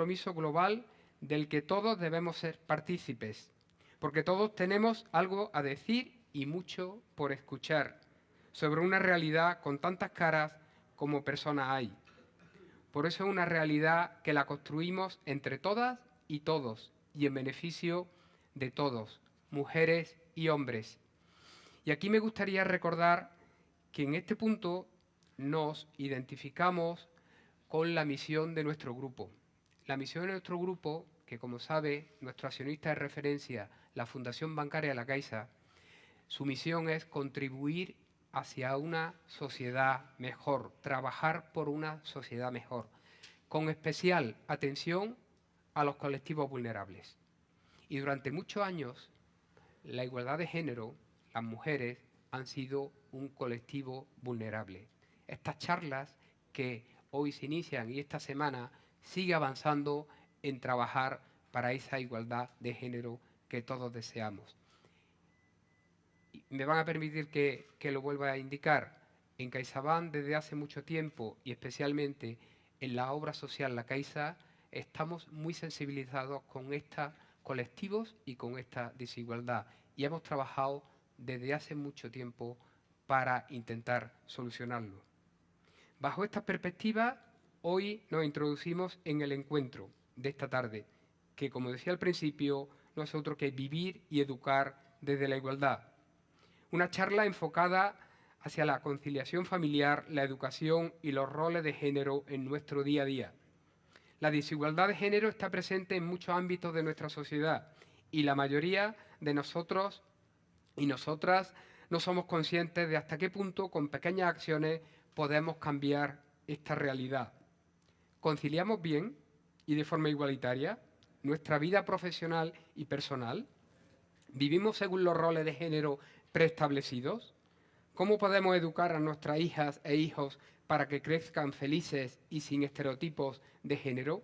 compromiso global del que todos debemos ser partícipes, porque todos tenemos algo a decir y mucho por escuchar sobre una realidad con tantas caras como personas hay. Por eso es una realidad que la construimos entre todas y todos, y en beneficio de todos, mujeres y hombres. Y aquí me gustaría recordar que en este punto nos identificamos con la misión de nuestro grupo. La misión de nuestro grupo, que como sabe, nuestro accionista de referencia, la Fundación Bancaria La Caixa, su misión es contribuir hacia una sociedad mejor, trabajar por una sociedad mejor, con especial atención a los colectivos vulnerables. Y durante muchos años, la igualdad de género, las mujeres, han sido un colectivo vulnerable. Estas charlas que hoy se inician y esta semana sigue avanzando en trabajar para esa igualdad de género que todos deseamos. Me van a permitir que lo vuelva a indicar. En CaixaBank desde hace mucho tiempo y especialmente en la obra social La Caixa estamos muy sensibilizados con estos colectivos y con esta desigualdad y hemos trabajado desde hace mucho tiempo para intentar solucionarlo. Bajo esta perspectiva, hoy nos introducimos en el encuentro de esta tarde, que como decía al principio, no es otro que vivir y educar desde la igualdad. Una charla enfocada hacia la conciliación familiar, la educación y los roles de género en nuestro día a día. La desigualdad de género está presente en muchos ámbitos de nuestra sociedad y la mayoría de nosotros y nosotras no somos conscientes de hasta qué punto con pequeñas acciones podemos cambiar esta realidad. ¿Conciliamos bien y de forma igualitaria nuestra vida profesional y personal? ¿Vivimos según los roles de género preestablecidos? ¿Cómo podemos educar a nuestras hijas e hijos para que crezcan felices y sin estereotipos de género?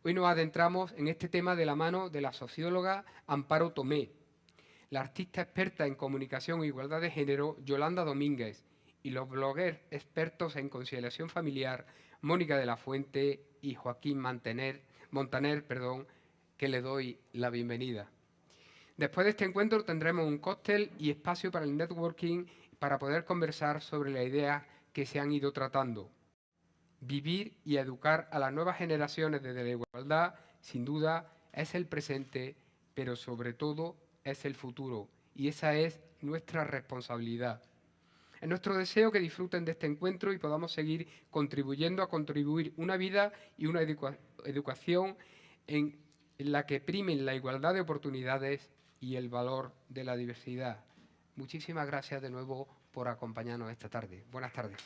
Hoy nos adentramos en este tema de la mano de la socióloga Amparo Tomé, la artista experta en comunicación e igualdad de género Yolanda Domínguez y los bloggers expertos en conciliación familiar Mónica de la Fuente y Joaquín Montaner, que le doy la bienvenida. Después de este encuentro tendremos un cóctel y espacio para el networking para poder conversar sobre las ideas que se han ido tratando. Vivir y educar a las nuevas generaciones desde la igualdad, sin duda, es el presente, pero sobre todo es el futuro. Y esa es nuestra responsabilidad. Es nuestro deseo que disfruten de este encuentro y podamos seguir contribuyendo a contribuir una vida y una educación en la que primen la igualdad de oportunidades y el valor de la diversidad. Muchísimas gracias de nuevo por acompañarnos esta tarde. Buenas tardes.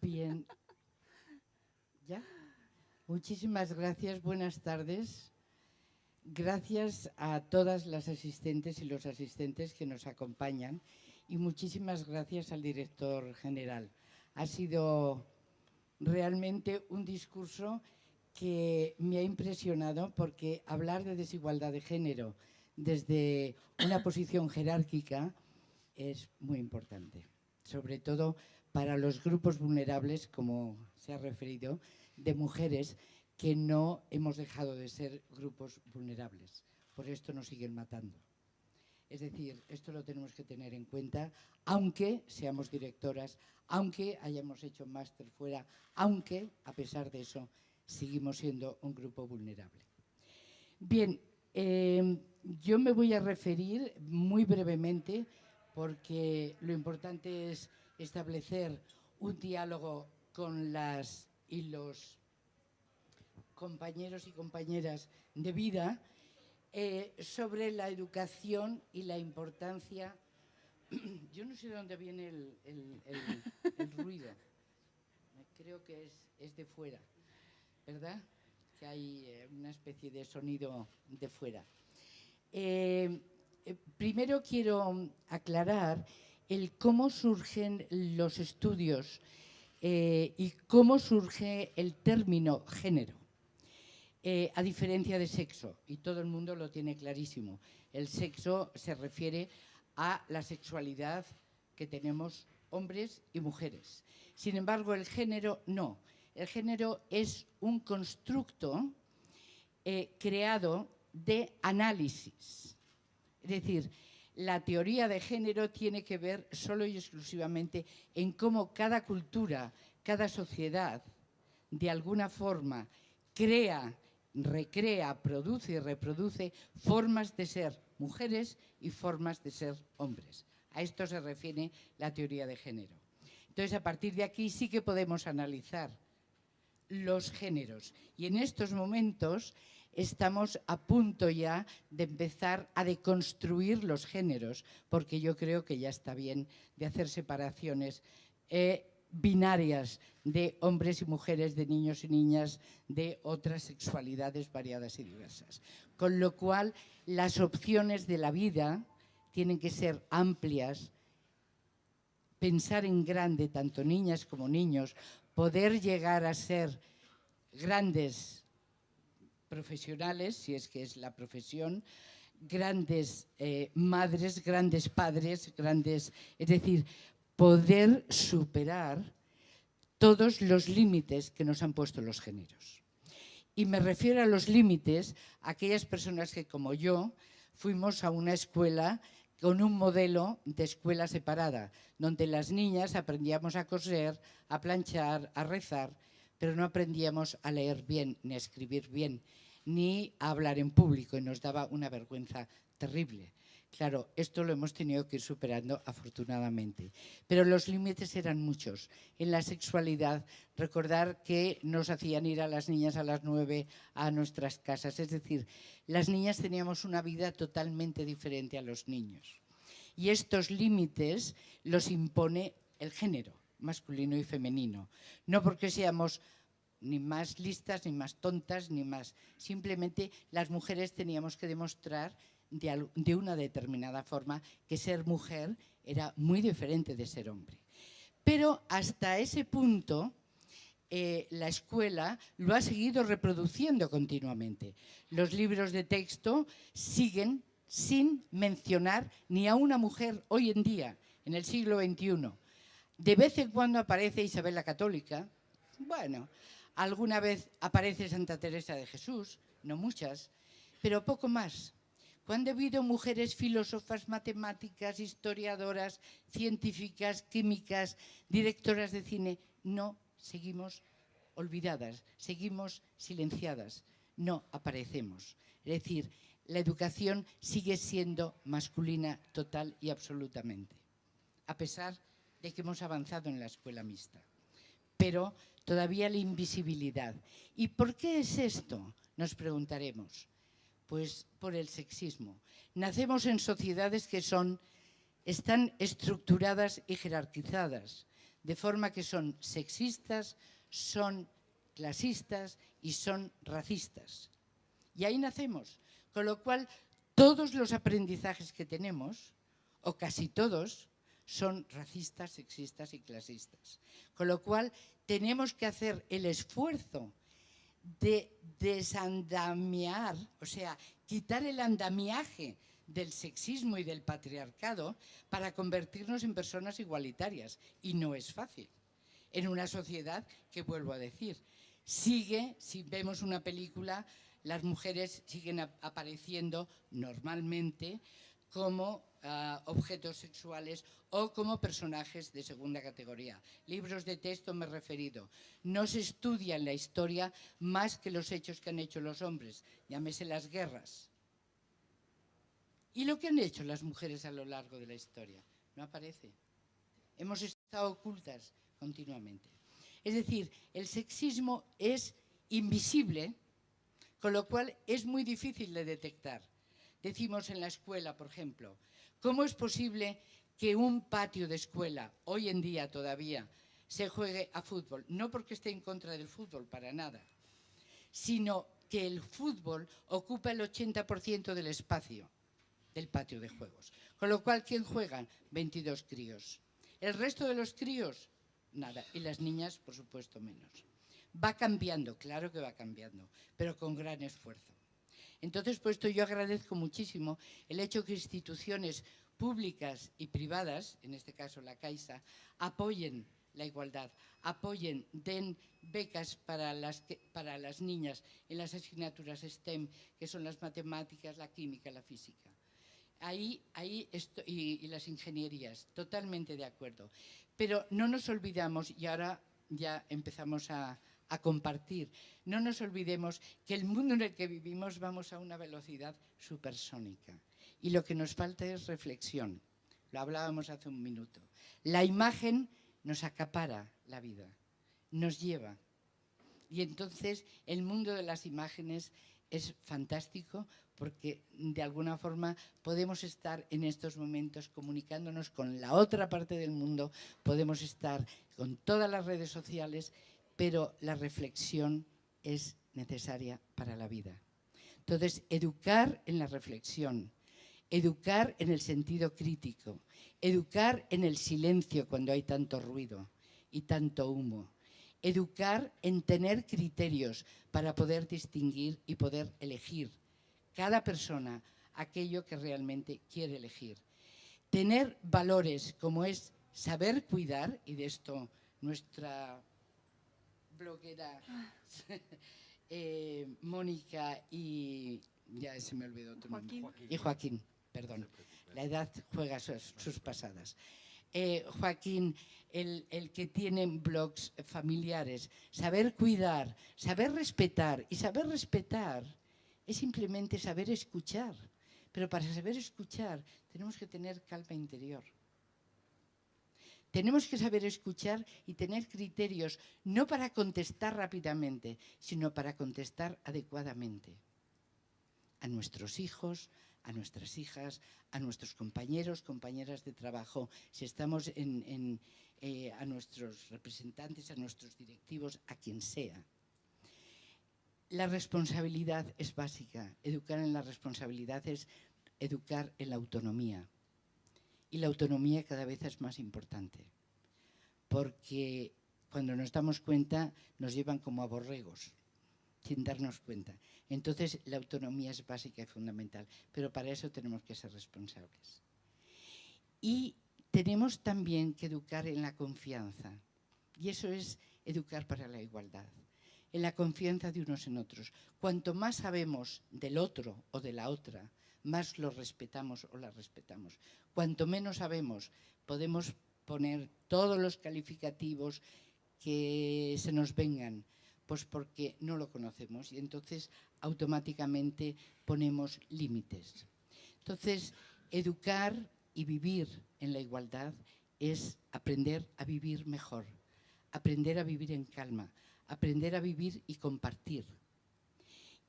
Bien. ¿Ya? Muchísimas gracias, buenas tardes. Gracias a todas las asistentes y los asistentes que nos acompañan y muchísimas gracias al director general. Ha sido realmente un discurso que me ha impresionado porque hablar de desigualdad de género desde una posición jerárquica es muy importante, sobre todo para los grupos vulnerables, como se ha referido, de mujeres que no hemos dejado de ser grupos vulnerables. Por esto nos siguen matando. Es decir, esto lo tenemos que tener en cuenta, aunque seamos directoras, aunque hayamos hecho máster fuera, aunque, a pesar de eso, seguimos siendo un grupo vulnerable. Bien, yo me voy a referir muy brevemente, porque lo importante es establecer un diálogo con las y los compañeros y compañeras de vida sobre la educación y la importancia. Yo no sé de dónde viene el ruido, creo que es de fuera, ¿verdad? Que hay una especie de sonido de fuera. Primero quiero aclarar el cómo surgen los estudios y cómo surge el término género, a diferencia de sexo, y todo el mundo lo tiene clarísimo. El sexo se refiere a la sexualidad que tenemos hombres y mujeres. Sin embargo, el género no. El género es un constructo creado de análisis. Es decir, la teoría de género tiene que ver solo y exclusivamente en cómo cada cultura, cada sociedad, de alguna forma, crea, recrea, produce y reproduce formas de ser mujeres y formas de ser hombres. A esto se refiere la teoría de género. Entonces, a partir de aquí sí que podemos analizar los géneros. Y en estos momentos estamos a punto ya de empezar a deconstruir los géneros, porque yo creo que ya está bien de hacer separaciones binarias de hombres y mujeres, de niños y niñas, de otras sexualidades variadas y diversas. Con lo cual, las opciones de la vida tienen que ser amplias, pensar en grande, tanto niñas como niños, poder llegar a ser grandes profesionales, si es que es la profesión, grandes madres, grandes padres, es decir, poder superar todos los límites que nos han puesto los géneros. Y me refiero a los límites a aquellas personas que, como yo, fuimos a una escuela con un modelo de escuela separada, donde las niñas aprendíamos a coser, a planchar, a rezar, pero no aprendíamos a leer bien, ni a escribir bien, ni a hablar en público, y nos daba una vergüenza terrible. Claro, esto lo hemos tenido que ir superando afortunadamente. Pero los límites eran muchos. En la sexualidad, recordar que nos hacían ir a las niñas a las 9 a nuestras casas. Es decir, las niñas teníamos una vida totalmente diferente a los niños. Y estos límites los impone el género, masculino y femenino. No porque seamos ni más listas, ni más tontas, ni más. Simplemente las mujeres teníamos que demostrar de una determinada forma que ser mujer era muy diferente de ser hombre. Pero hasta ese punto la escuela lo ha seguido reproduciendo continuamente. Los libros de texto siguen sin mencionar ni a una mujer hoy en día, en el siglo XXI. De vez en cuando aparece Isabel la Católica, bueno, alguna vez aparece Santa Teresa de Jesús, no muchas, pero poco más. Cuando ha habido mujeres filósofas, matemáticas, historiadoras, científicas, químicas, directoras de cine, no, seguimos olvidadas, seguimos silenciadas, no aparecemos. Es decir, la educación sigue siendo masculina total y absolutamente, a pesar de que hemos avanzado en la escuela mixta. Pero todavía la invisibilidad. ¿Y por qué es esto? Nos preguntaremos. Pues por el sexismo. Nacemos en sociedades que están estructuradas y jerarquizadas, de forma que son sexistas, son clasistas y son racistas. Y ahí nacemos. Con lo cual, todos los aprendizajes que tenemos, o casi todos, son racistas, sexistas y clasistas. Con lo cual, tenemos que hacer el esfuerzo de desandamiar, o sea, quitar el andamiaje del sexismo y del patriarcado para convertirnos en personas igualitarias. Y no es fácil. En una sociedad que, vuelvo a decir, sigue, si vemos una película, las mujeres siguen apareciendo normalmente como objetos sexuales o como personajes de segunda categoría. Libros de texto me he referido. No se estudia en la historia más que los hechos que han hecho los hombres, llámese las guerras. ¿Y lo que han hecho las mujeres a lo largo de la historia? No aparece. Hemos estado ocultas continuamente. Es decir, el sexismo es invisible, con lo cual es muy difícil de detectar. Decimos en la escuela, por ejemplo, ¿cómo es posible que un patio de escuela, hoy en día todavía, se juegue a fútbol? No porque esté en contra del fútbol, para nada, sino que el fútbol ocupa el 80% del espacio del patio de juegos. Con lo cual, ¿quién juegan? 22 críos. El resto de los críos, nada. Y las niñas, por supuesto, menos. Va cambiando, claro que va cambiando, pero con gran esfuerzo. Entonces, por esto yo agradezco muchísimo el hecho que instituciones públicas y privadas, en este caso la Caixa, apoyen la igualdad, apoyen, den becas para las niñas en las asignaturas STEM, que son las matemáticas, la química, la física. Ahí y las ingenierías, totalmente de acuerdo. Pero no nos olvidamos, y ahora ya empezamos a compartir, no nos olvidemos que el mundo en el que vivimos vamos a una velocidad supersónica. Y lo que nos falta es reflexión. Lo hablábamos hace un minuto. La imagen nos acapara la vida, nos lleva. Y entonces el mundo de las imágenes es fantástico porque de alguna forma podemos estar en estos momentos comunicándonos con la otra parte del mundo, podemos estar con todas las redes sociales, pero la reflexión es necesaria para la vida. Entonces, educar en la reflexión, educar en el sentido crítico, educar en el silencio cuando hay tanto ruido y tanto humo, educar en tener criterios para poder distinguir y poder elegir cada persona aquello que realmente quiere elegir. Tener valores como es saber cuidar, y de esto nuestra bloguera Mónica y ya se me olvidó otro nombre. Y Joaquín, perdón, la edad juega sus pasadas. Joaquín, el que tiene blogs familiares, saber cuidar, saber respetar, y saber respetar es simplemente saber escuchar, pero para saber escuchar tenemos que tener calma interior. Tenemos que saber escuchar y tener criterios, no para contestar rápidamente, sino para contestar adecuadamente. A nuestros hijos, a nuestras hijas, a nuestros compañeros, compañeras de trabajo, si estamos a nuestros representantes, a nuestros directivos, a quien sea. La responsabilidad es básica. Educar en la responsabilidad es educar en la autonomía. Y la autonomía cada vez es más importante, porque cuando nos damos cuenta nos llevan como a borregos, sin darnos cuenta. Entonces la autonomía es básica y fundamental, pero para eso tenemos que ser responsables. Y tenemos también que educar en la confianza, y eso es educar para la igualdad, en la confianza de unos en otros. Cuanto más sabemos del otro o de la otra, más lo respetamos o la respetamos. Cuanto menos sabemos, podemos poner todos los calificativos que se nos vengan, pues porque no lo conocemos y entonces automáticamente ponemos límites. Entonces, educar y vivir en la igualdad es aprender a vivir mejor, aprender a vivir en calma, aprender a vivir y compartir.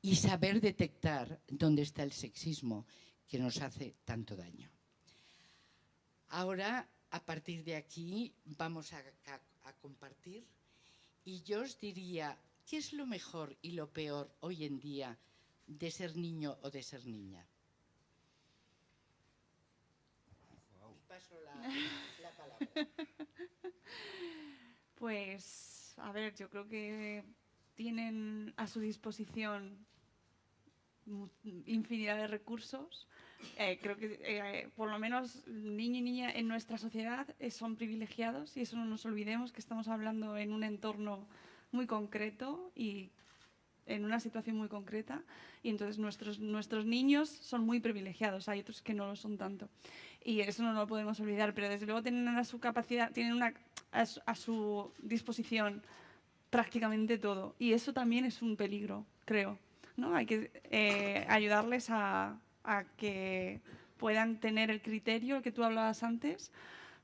Y saber detectar dónde está el sexismo que nos hace tanto daño. Ahora, a partir de aquí, vamos a compartir. Y yo os diría, ¿qué es lo mejor y lo peor hoy en día de ser niño o de ser niña? Wow. Paso la palabra. Pues, a ver, yo creo que tienen a su disposición infinidad de recursos. Creo que por lo menos niño y niña en nuestra sociedad son privilegiados y eso no nos olvidemos, que estamos hablando en un entorno muy concreto y en una situación muy concreta, y entonces nuestros niños son muy privilegiados, hay otros que no lo son tanto y eso no lo podemos olvidar, pero desde luego tienen a su capacidad, tienen a su disposición prácticamente todo, y eso también es un peligro, creo, ¿no? Hay que ayudarles a que puedan tener el criterio que tú hablabas antes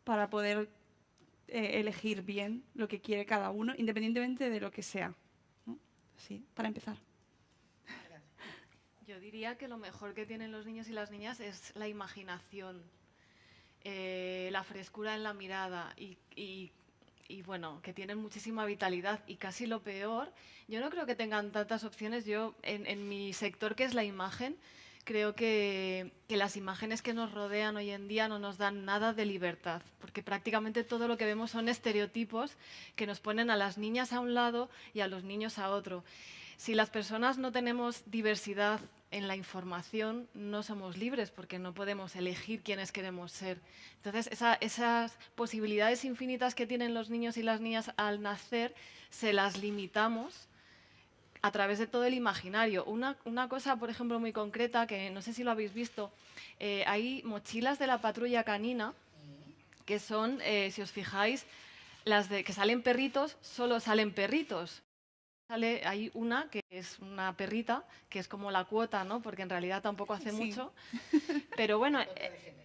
para poder elegir bien lo que quiere cada uno, independientemente de lo que sea, ¿no? Sí, para empezar. Yo diría que lo mejor que tienen los niños y las niñas es la imaginación, la frescura en la mirada y bueno, que tienen muchísima vitalidad. Y casi lo peor, yo no creo que tengan tantas opciones. Yo, en mi sector, que es la imagen, creo que las imágenes que nos rodean hoy en día no nos dan nada de libertad, porque prácticamente todo lo que vemos son estereotipos que nos ponen a las niñas a un lado y a los niños a otro. Si las personas no tenemos diversidad en la información, no somos libres porque no podemos elegir quiénes queremos ser. Entonces, esas posibilidades infinitas que tienen los niños y las niñas al nacer, se las limitamos a través de todo el imaginario. Una cosa, por ejemplo, muy concreta, que no sé si lo habéis visto, hay mochilas de la patrulla canina, que son, si os fijáis, las de que salen perritos, solo salen perritos. Hay una que es una perrita, que es como la cuota, ¿no? Porque en realidad tampoco hace mucho. Pero bueno,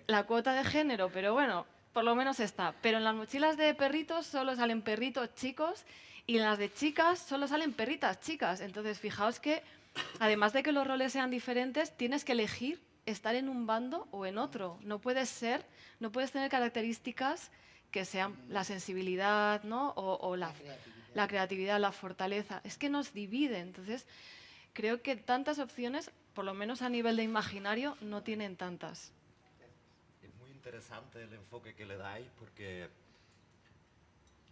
la cuota de género, pero bueno, por lo menos está. Pero en las mochilas de perritos solo salen perritos chicos y en las de chicas solo salen perritas chicas. Entonces, fijaos que, además de que los roles sean diferentes, tienes que elegir estar en un bando o en otro. No puedes tener características que sean la sensibilidad, ¿no? o la creatividad, la fortaleza. Es que nos divide. Entonces, creo que tantas opciones, por lo menos a nivel de imaginario, no tienen tantas. Es muy interesante el enfoque que le dais, porque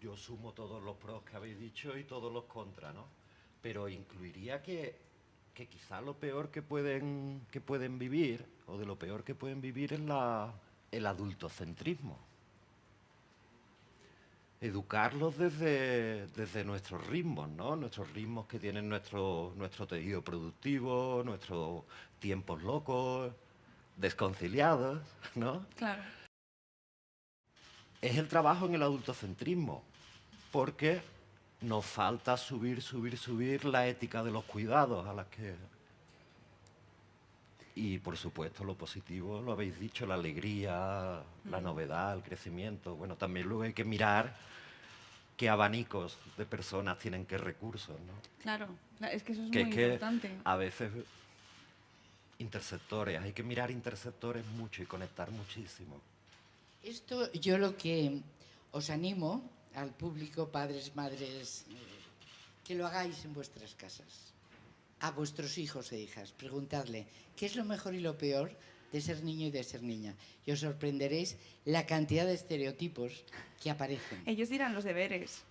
yo sumo todos los pros que habéis dicho y todos los contras, ¿no? Pero incluiría que quizá lo peor que pueden vivir, o de lo peor que pueden vivir, es el adultocentrismo. Educarlos desde nuestros ritmos, ¿no? Nuestros ritmos que tienen nuestro tejido productivo, nuestros tiempos locos, desconciliados, ¿no? Claro. Es el trabajo en el adultocentrismo, porque nos falta subir la ética de los cuidados a las que... Y, por supuesto, lo positivo, lo habéis dicho, la alegría, la novedad, el crecimiento. Bueno, también luego hay que mirar qué abanicos de personas tienen qué recursos, ¿no? Claro, es que eso es muy importante. A veces intersectores, hay que mirar intersectores mucho y conectar muchísimo. Esto yo lo que os animo al público, padres, madres, que lo hagáis en vuestras casas. A vuestros hijos e hijas, preguntadle qué es lo mejor y lo peor de ser niño y de ser niña. Y os sorprenderéis la cantidad de estereotipos que aparecen. Ellos dirán los deberes.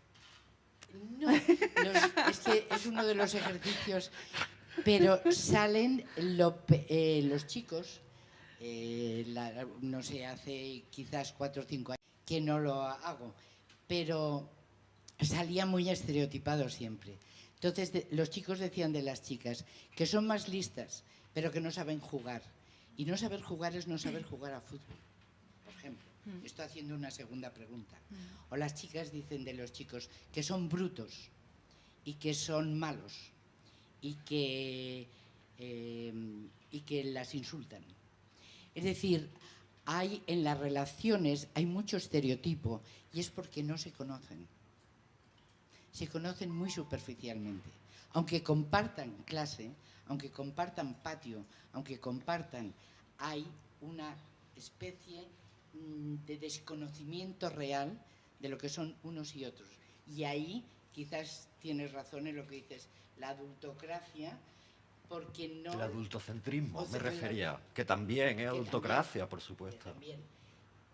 No, es que es uno de los ejercicios, pero salen los chicos, no sé, hace quizás 4 o 5 años que no lo hago, pero salía muy estereotipado siempre. Entonces, los chicos decían de las chicas que son más listas, pero que no saben jugar. Y no saber jugar es no saber jugar a fútbol, por ejemplo. Estoy haciendo una segunda pregunta. O las chicas dicen de los chicos que son brutos y que son malos y que las insultan. Es decir, en las relaciones hay mucho estereotipo y es porque no se conocen. Se conocen muy superficialmente. Aunque compartan clase, aunque compartan patio, aunque compartan, hay una especie de desconocimiento real de lo que son unos y otros. Y ahí quizás tienes razón en lo que dices, la adultocracia, porque no... El adultocentrismo, me refería, que también es adultocracia, por supuesto. También,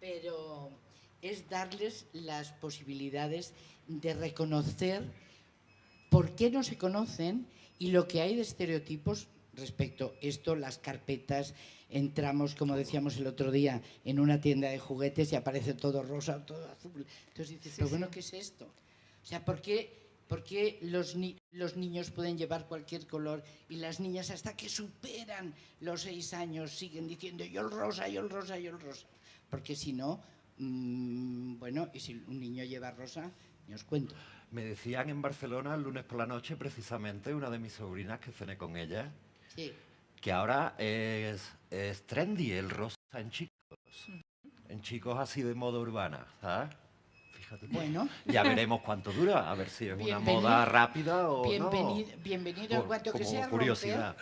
pero es darles las posibilidades de reconocer por qué no se conocen y lo que hay de estereotipos respecto a esto, las carpetas. Entramos, como decíamos el otro día, en una tienda de juguetes y aparece todo rosa, todo azul. Entonces dices, pero bueno, ¿qué es esto? O sea, ¿por qué los niños pueden llevar cualquier color y las niñas, hasta que superan los 6 años, siguen diciendo yo el rosa, yo el rosa, yo el rosa? Porque si no, bueno, y si un niño lleva rosa, ni os cuento. Me decían en Barcelona el lunes por la noche, precisamente, una de mis sobrinas, que cené con ella, Sí. que ahora es trendy el rosa en chicos así de moda urbana, ¿sabes? Fíjate. Bueno. Ya veremos cuánto dura, a ver si es una Bienvenido. moda rápida o Bienvenido en cuanto que como sea curiosidad.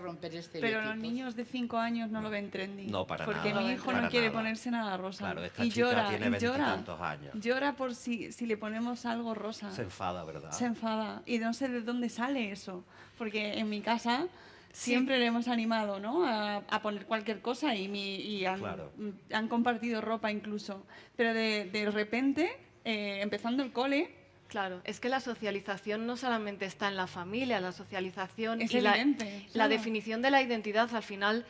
Romper estereotipos. Pero los niños de 5 años no lo ven trendy. No, para porque nada. mi hijo Para no quiere nada. ponerse nada rosa. Claro, esta y chica llora, tiene y llora. veintitantos años. Llora por si le ponemos algo rosa. Se enfada, ¿verdad? Se enfada. Y no sé de dónde sale eso. Porque en mi casa siempre le hemos animado, ¿no? a poner cualquier cosa y Claro. han compartido ropa incluso. Pero de repente, empezando el cole, Claro, es que la socialización no solamente está en la familia, la socialización es y evidente. la claro. definición de la identidad al final.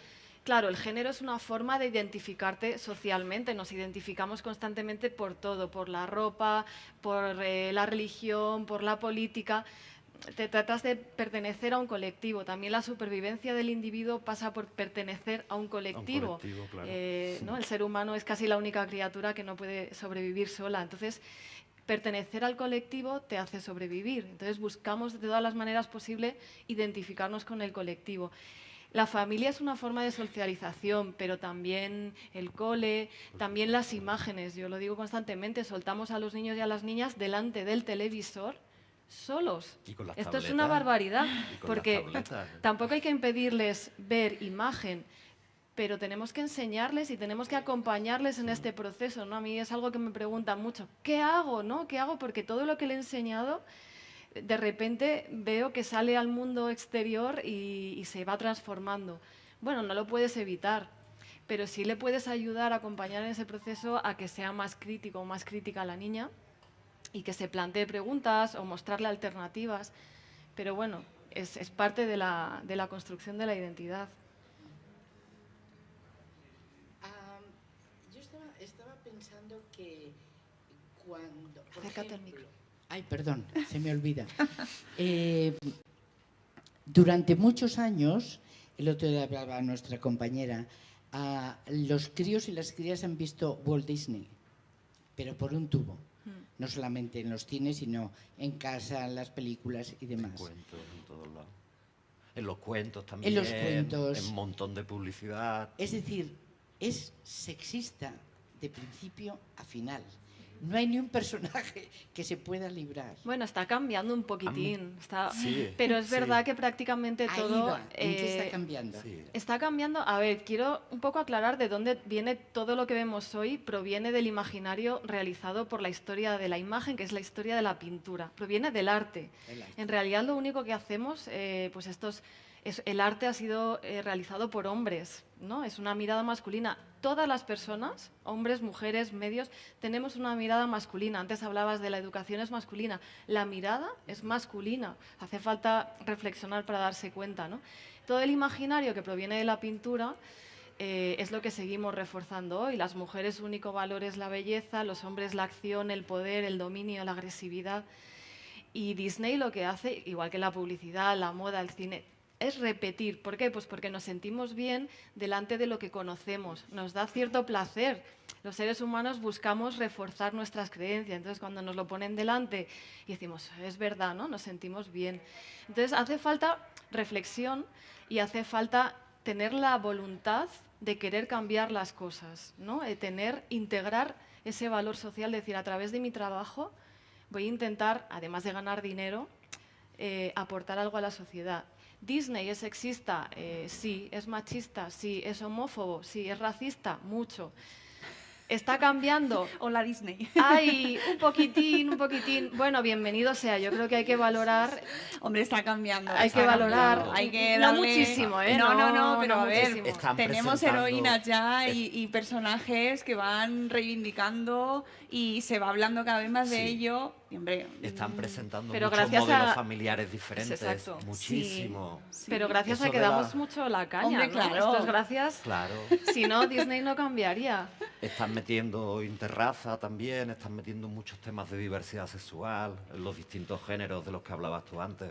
Claro, el género es una forma de identificarte socialmente, nos identificamos constantemente por todo, por la ropa, por la religión, por la política. Te tratas de pertenecer a un colectivo. También la supervivencia del individuo pasa por pertenecer a un colectivo. Claro. ¿No? El ser humano es casi la única criatura que no puede sobrevivir sola. Entonces, pertenecer al colectivo te hace sobrevivir. Entonces, buscamos de todas las maneras posibles identificarnos con el colectivo. La familia es una forma de socialización, pero también el cole, también las imágenes. Yo lo digo constantemente, soltamos a los niños y a las niñas delante del televisor solos. Y con las Esto es tabletas. una barbaridad, Y con porque las tabletas. tampoco hay que impedirles ver imagen, pero tenemos que enseñarles y tenemos que acompañarles en este proceso, ¿no? A mí es algo que me preguntan mucho, ¿qué hago, no? ¿Qué hago? Porque todo lo que le he enseñado, de repente veo que sale al mundo exterior y se va transformando. Bueno, no lo puedes evitar, pero sí le puedes ayudar a acompañar en ese proceso a que sea más crítico o más crítica a la niña y que se plantee preguntas o mostrarle alternativas. Pero bueno, es parte de la construcción de la identidad. Yo estaba pensando que cuando... por Acércate al ejemplo- micro. Ay, perdón, se me olvida. Durante muchos años, el otro día hablaba nuestra compañera, los críos y las crías han visto Walt Disney, pero por un tubo. No solamente en los cines, sino en casa, en las películas y demás. Cuentos en todos lados. En los cuentos también. En los cuentos. En un montón de publicidad. Es decir, es sexista de principio a final. No hay ni un personaje que se pueda librar. Bueno, está cambiando un poquitín, Sí, pero es sí. verdad que prácticamente Ahí todo va. ¿En qué está cambiando? Sí. está cambiando. A ver, quiero un poco aclarar de dónde viene todo lo que vemos hoy. Proviene del imaginario realizado por la historia de la imagen, que es la historia de la pintura. Proviene del arte. El arte. En realidad lo único que hacemos, el arte ha sido realizado por hombres, ¿no? Es una mirada masculina. Todas las personas, hombres, mujeres, medios, tenemos una mirada masculina. Antes hablabas de la educación es masculina. La mirada es masculina. Hace falta reflexionar para darse cuenta, ¿no? Todo el imaginario que proviene de la pintura es lo que seguimos reforzando hoy. Las mujeres, su único valor es la belleza, los hombres la acción, el poder, el dominio, la agresividad. Y Disney lo que hace, igual que la publicidad, la moda, el cine, es repetir. ¿Por qué? Pues porque nos sentimos bien delante de lo que conocemos. Nos da cierto placer. Los seres humanos buscamos reforzar nuestras creencias. Entonces, cuando nos lo ponen delante y decimos, es verdad, ¿no? Nos sentimos bien. Entonces, hace falta reflexión y hace falta tener la voluntad de querer cambiar las cosas, ¿no? Integrar ese valor social, decir, a través de mi trabajo voy a intentar, además de ganar dinero, aportar algo a la sociedad. Disney es sexista, sí. Es machista, sí. Es homófobo, sí. Es racista, mucho. Está cambiando. Hola Disney. Ay, un poquitín. Bueno, bienvenido sea. Yo creo que hay que valorar. Hombre, está cambiando. Hay está que valorar. cambiando. Hay que No darle- muchísimo, ¿eh? No, pero no a ver, muchísimo. Están tenemos presentando- heroínas ya y personajes que van reivindicando y se va hablando cada vez más de Sí. ello. Y, hombre, Están presentando Pero muchos gracias modelos a- familiares diferentes. Exacto. Muchísimo. Pero gracias Eso a que de la- damos mucho la caña. Hombre, ¿no? claro. Esto es gracias. Claro. Si no, Disney no cambiaría. Están metiendo interraza también, están metiendo muchos temas de diversidad sexual, en los distintos géneros de los que hablabas tú antes.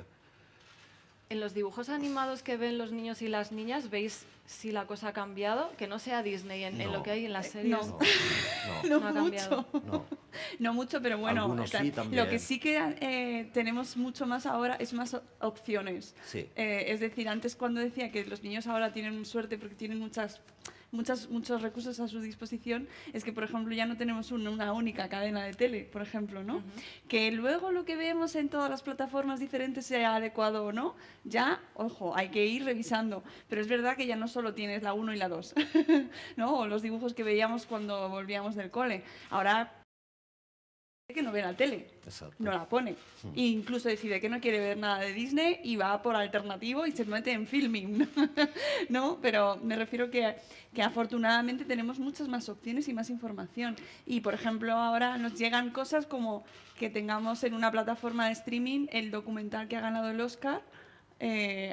En los dibujos animados que ven los niños y las niñas, ¿veis si la cosa ha cambiado? Que no sea Disney en No. lo que hay en las series. no. No, no, ha cambiado. mucho. no. No mucho, pero bueno, Algunos sí también. lo que sí que tenemos mucho más ahora es más opciones. Sí. Es decir, antes cuando decía que los niños ahora tienen suerte porque tienen muchos recursos a su disposición, es que, por ejemplo, ya no tenemos una única cadena de tele, por ejemplo, ¿no? Que luego lo que vemos en todas las plataformas diferentes sea adecuado o no, ya, ojo, hay que ir revisando. Pero es verdad que ya no solo tienes la 1 y la 2, ¿no? O los dibujos que veíamos cuando volvíamos del cole. Ahora que no ve la tele, Exacto. no la pone. E incluso decide que no quiere ver nada de Disney y va por alternativo y se mete en filming, ¿no? Pero me refiero que afortunadamente tenemos muchas más opciones y más información. Y, por ejemplo, ahora nos llegan cosas como que tengamos en una plataforma de streaming el documental que ha ganado el Oscar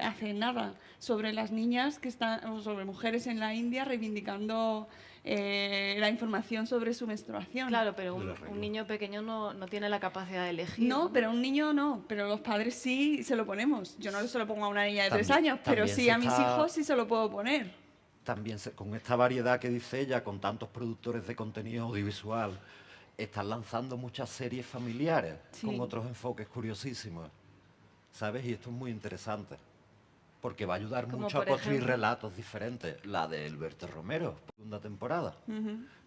hace nada, sobre las niñas que están, o sobre mujeres en la India reivindicando la información sobre su menstruación. Claro, pero un niño pequeño no tiene la capacidad de elegir. No, pero un niño no, pero los padres sí se lo ponemos. Yo no se lo pongo a una niña de 3 También- años, pero también sí se a mis está- hijos sí se lo puedo poner. También con esta variedad que dice ella, con tantos productores de contenido audiovisual, están lanzando muchas series familiares Sí. con otros enfoques curiosísimos, ¿sabes? Y esto es muy interesante, porque va a ayudar Como mucho a por construir ejemplo. relatos diferentes. La de Alberto Romero, segunda temporada,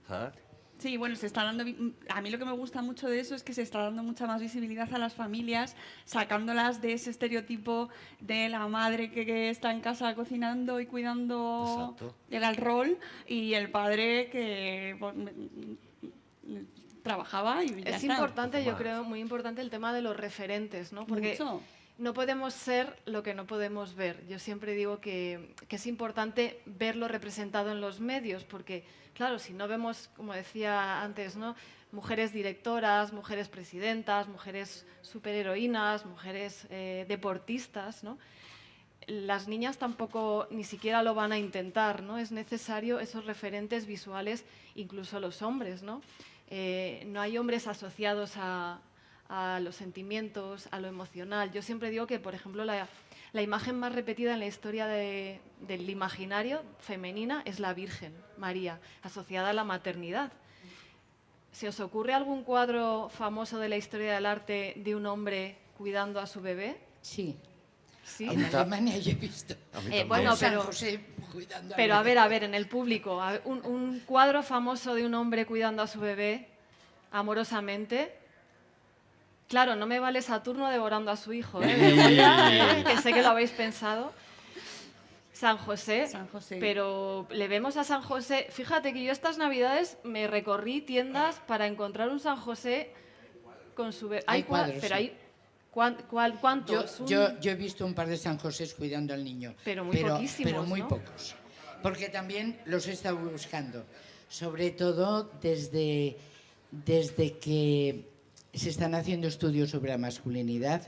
¿sabes? Sí, bueno, se está dando. A mí lo que me gusta mucho de eso es que se está dando mucha más visibilidad a las familias, sacándolas de ese estereotipo de la madre que está en casa cocinando y cuidando Exacto. el rol y el padre que trabajaba y ya Es está. importante, Un yo poco más. creo, muy importante el tema de los referentes, ¿no? Porque Mucho. no podemos ser lo que no podemos ver. Yo siempre digo que es importante verlo representado en los medios, porque, claro, si no vemos, como decía antes, ¿no? Mujeres directoras, mujeres presidentas, mujeres superheroínas, mujeres deportistas, ¿no? Las niñas tampoco ni siquiera lo van a intentar, ¿no? Es necesario esos referentes visuales, incluso los hombres, ¿no? No hay hombres asociados a los sentimientos, a lo emocional. Yo siempre digo que, por ejemplo, la imagen más repetida en la historia del imaginario femenina es la Virgen María, asociada a la maternidad. ¿Se os ocurre algún cuadro famoso de la historia del arte de un hombre cuidando a su bebé? Sí, Sí. en Alemania yo he visto. A mí también. bueno, San pero- José cuidando Pero al a ver, en el público, un cuadro famoso de un hombre cuidando a su bebé amorosamente. Claro, no me vale Saturno devorando a su hijo, ¿eh? De Goya, que sé que lo habéis pensado. San José, San José. pero le vemos a San José. Fíjate que yo estas Navidades me recorrí tiendas para encontrar un San José con su bebé. Hay cuadros, pero sí. hay ¿cuántos? Yo he visto un par de San Josés cuidando al niño. Pero muy poquísimos, Pero muy ¿no? pocos. Porque también los he estado buscando. Sobre todo desde que se están haciendo estudios sobre la masculinidad.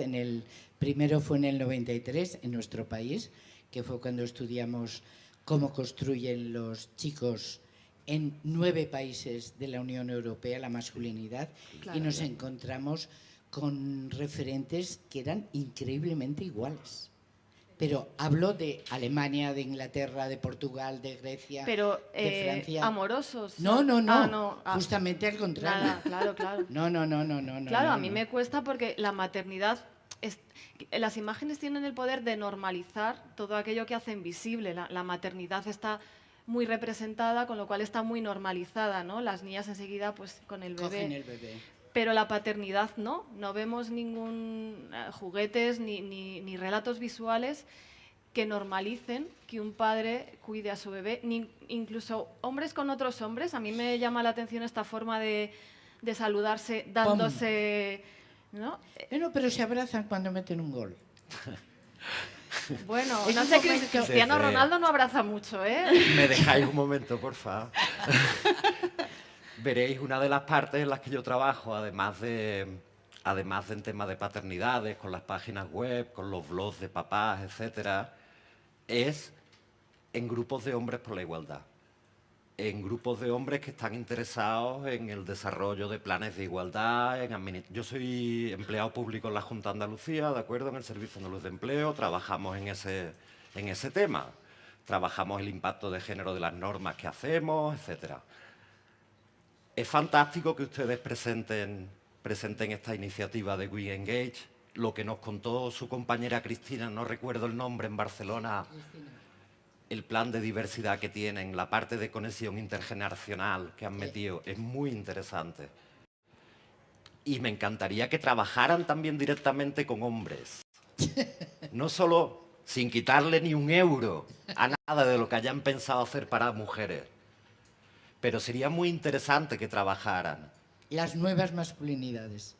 Primero fue en el 93 en nuestro país, que fue cuando estudiamos cómo construyen los chicos en 9 países de la Unión Europea la masculinidad, Claro, y nos claro. encontramos con referentes que eran increíblemente iguales. Pero hablo de Alemania, de Inglaterra, de Portugal, de Grecia, Pero de Francia. amorosos. No, no, no. Ah, no. Ah, Justamente al contrario. nada, claro, claro. No. Claro, no, a mí no. me cuesta porque la maternidad, las imágenes tienen el poder de normalizar todo aquello que hacen visible. La maternidad está muy representada, con lo cual está muy normalizada, ¿no? Las niñas enseguida, pues, con el bebé. Cogen el bebé. Pero la paternidad no vemos ningún juguetes ni relatos visuales que normalicen que un padre cuide a su bebé, incluso hombres con otros hombres. A mí me llama la atención esta forma de saludarse dándose, ¿no? Bueno, pero se abrazan cuando meten un gol. Bueno, Es no un sé, momento- Cristiano Desde- Ronaldo no abraza mucho, ¿eh? ¿Me dejáis un momento, por favor? Veréis una de las partes en las que yo trabajo, además de en temas de paternidades, con las páginas web, con los blogs de papás, etcétera, es en grupos de hombres por la igualdad. En grupos de hombres que están interesados en el desarrollo de planes de igualdad. Yo soy empleado público en la Junta de Andalucía, ¿de acuerdo? En el Servicio Andaluz de Empleo, trabajamos en ese tema. Trabajamos el impacto de género de las normas que hacemos, etcétera. Es fantástico que ustedes presenten esta iniciativa de We Engage. Lo que nos contó su compañera Cristina, no recuerdo el nombre, en Barcelona, el plan de diversidad que tienen, la parte de conexión intergeneracional que han metido, es muy interesante. Y me encantaría que trabajaran también directamente con hombres. No solo sin quitarle ni un euro a nada de lo que hayan pensado hacer para mujeres. Pero sería muy interesante que trabajaran las nuevas masculinidades?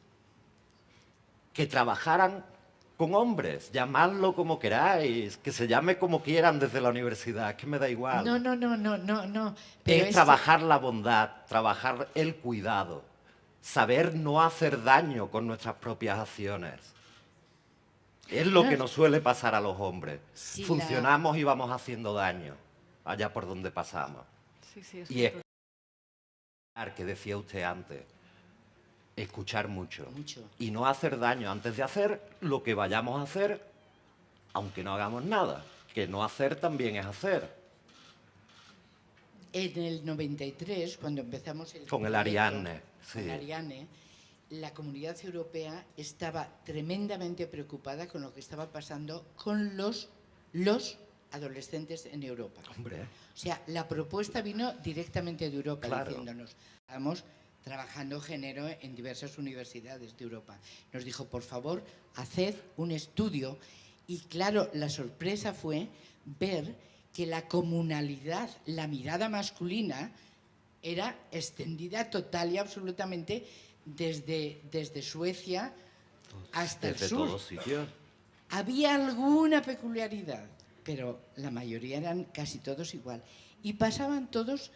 Que trabajaran con hombres, llamadlo como queráis, que se llame como quieran desde la universidad, es que me da igual. No. Pero Es trabajar la bondad, trabajar el cuidado, saber no hacer daño con nuestras propias acciones. Es lo que nos suele pasar a los hombres. Sí, Funcionamos y vamos haciendo daño allá por donde pasamos. Sí, sí, es Y justo. que decía usted antes, escuchar mucho. Mucho. Y no hacer daño antes de hacer lo que vayamos a hacer, aunque no hagamos nada. Que no hacer también es hacer. En el 93, cuando empezamos el Con el proyecto, Ariadne, con sí. Ariadne, la Comunidad Europea estaba tremendamente preocupada con lo que estaba pasando con los adolescentes en Europa. Hombre, O sea, la propuesta vino directamente de Europa, Claro. diciéndonos, estamos trabajando género en diversas universidades de Europa. Nos dijo, por favor, haced un estudio. Y claro, la sorpresa fue ver que la comunalidad, la mirada masculina, era extendida total y absolutamente desde Suecia hasta desde el sur. todos sitios. Había alguna peculiaridad, pero la mayoría eran casi todos igual. Y pasaban todos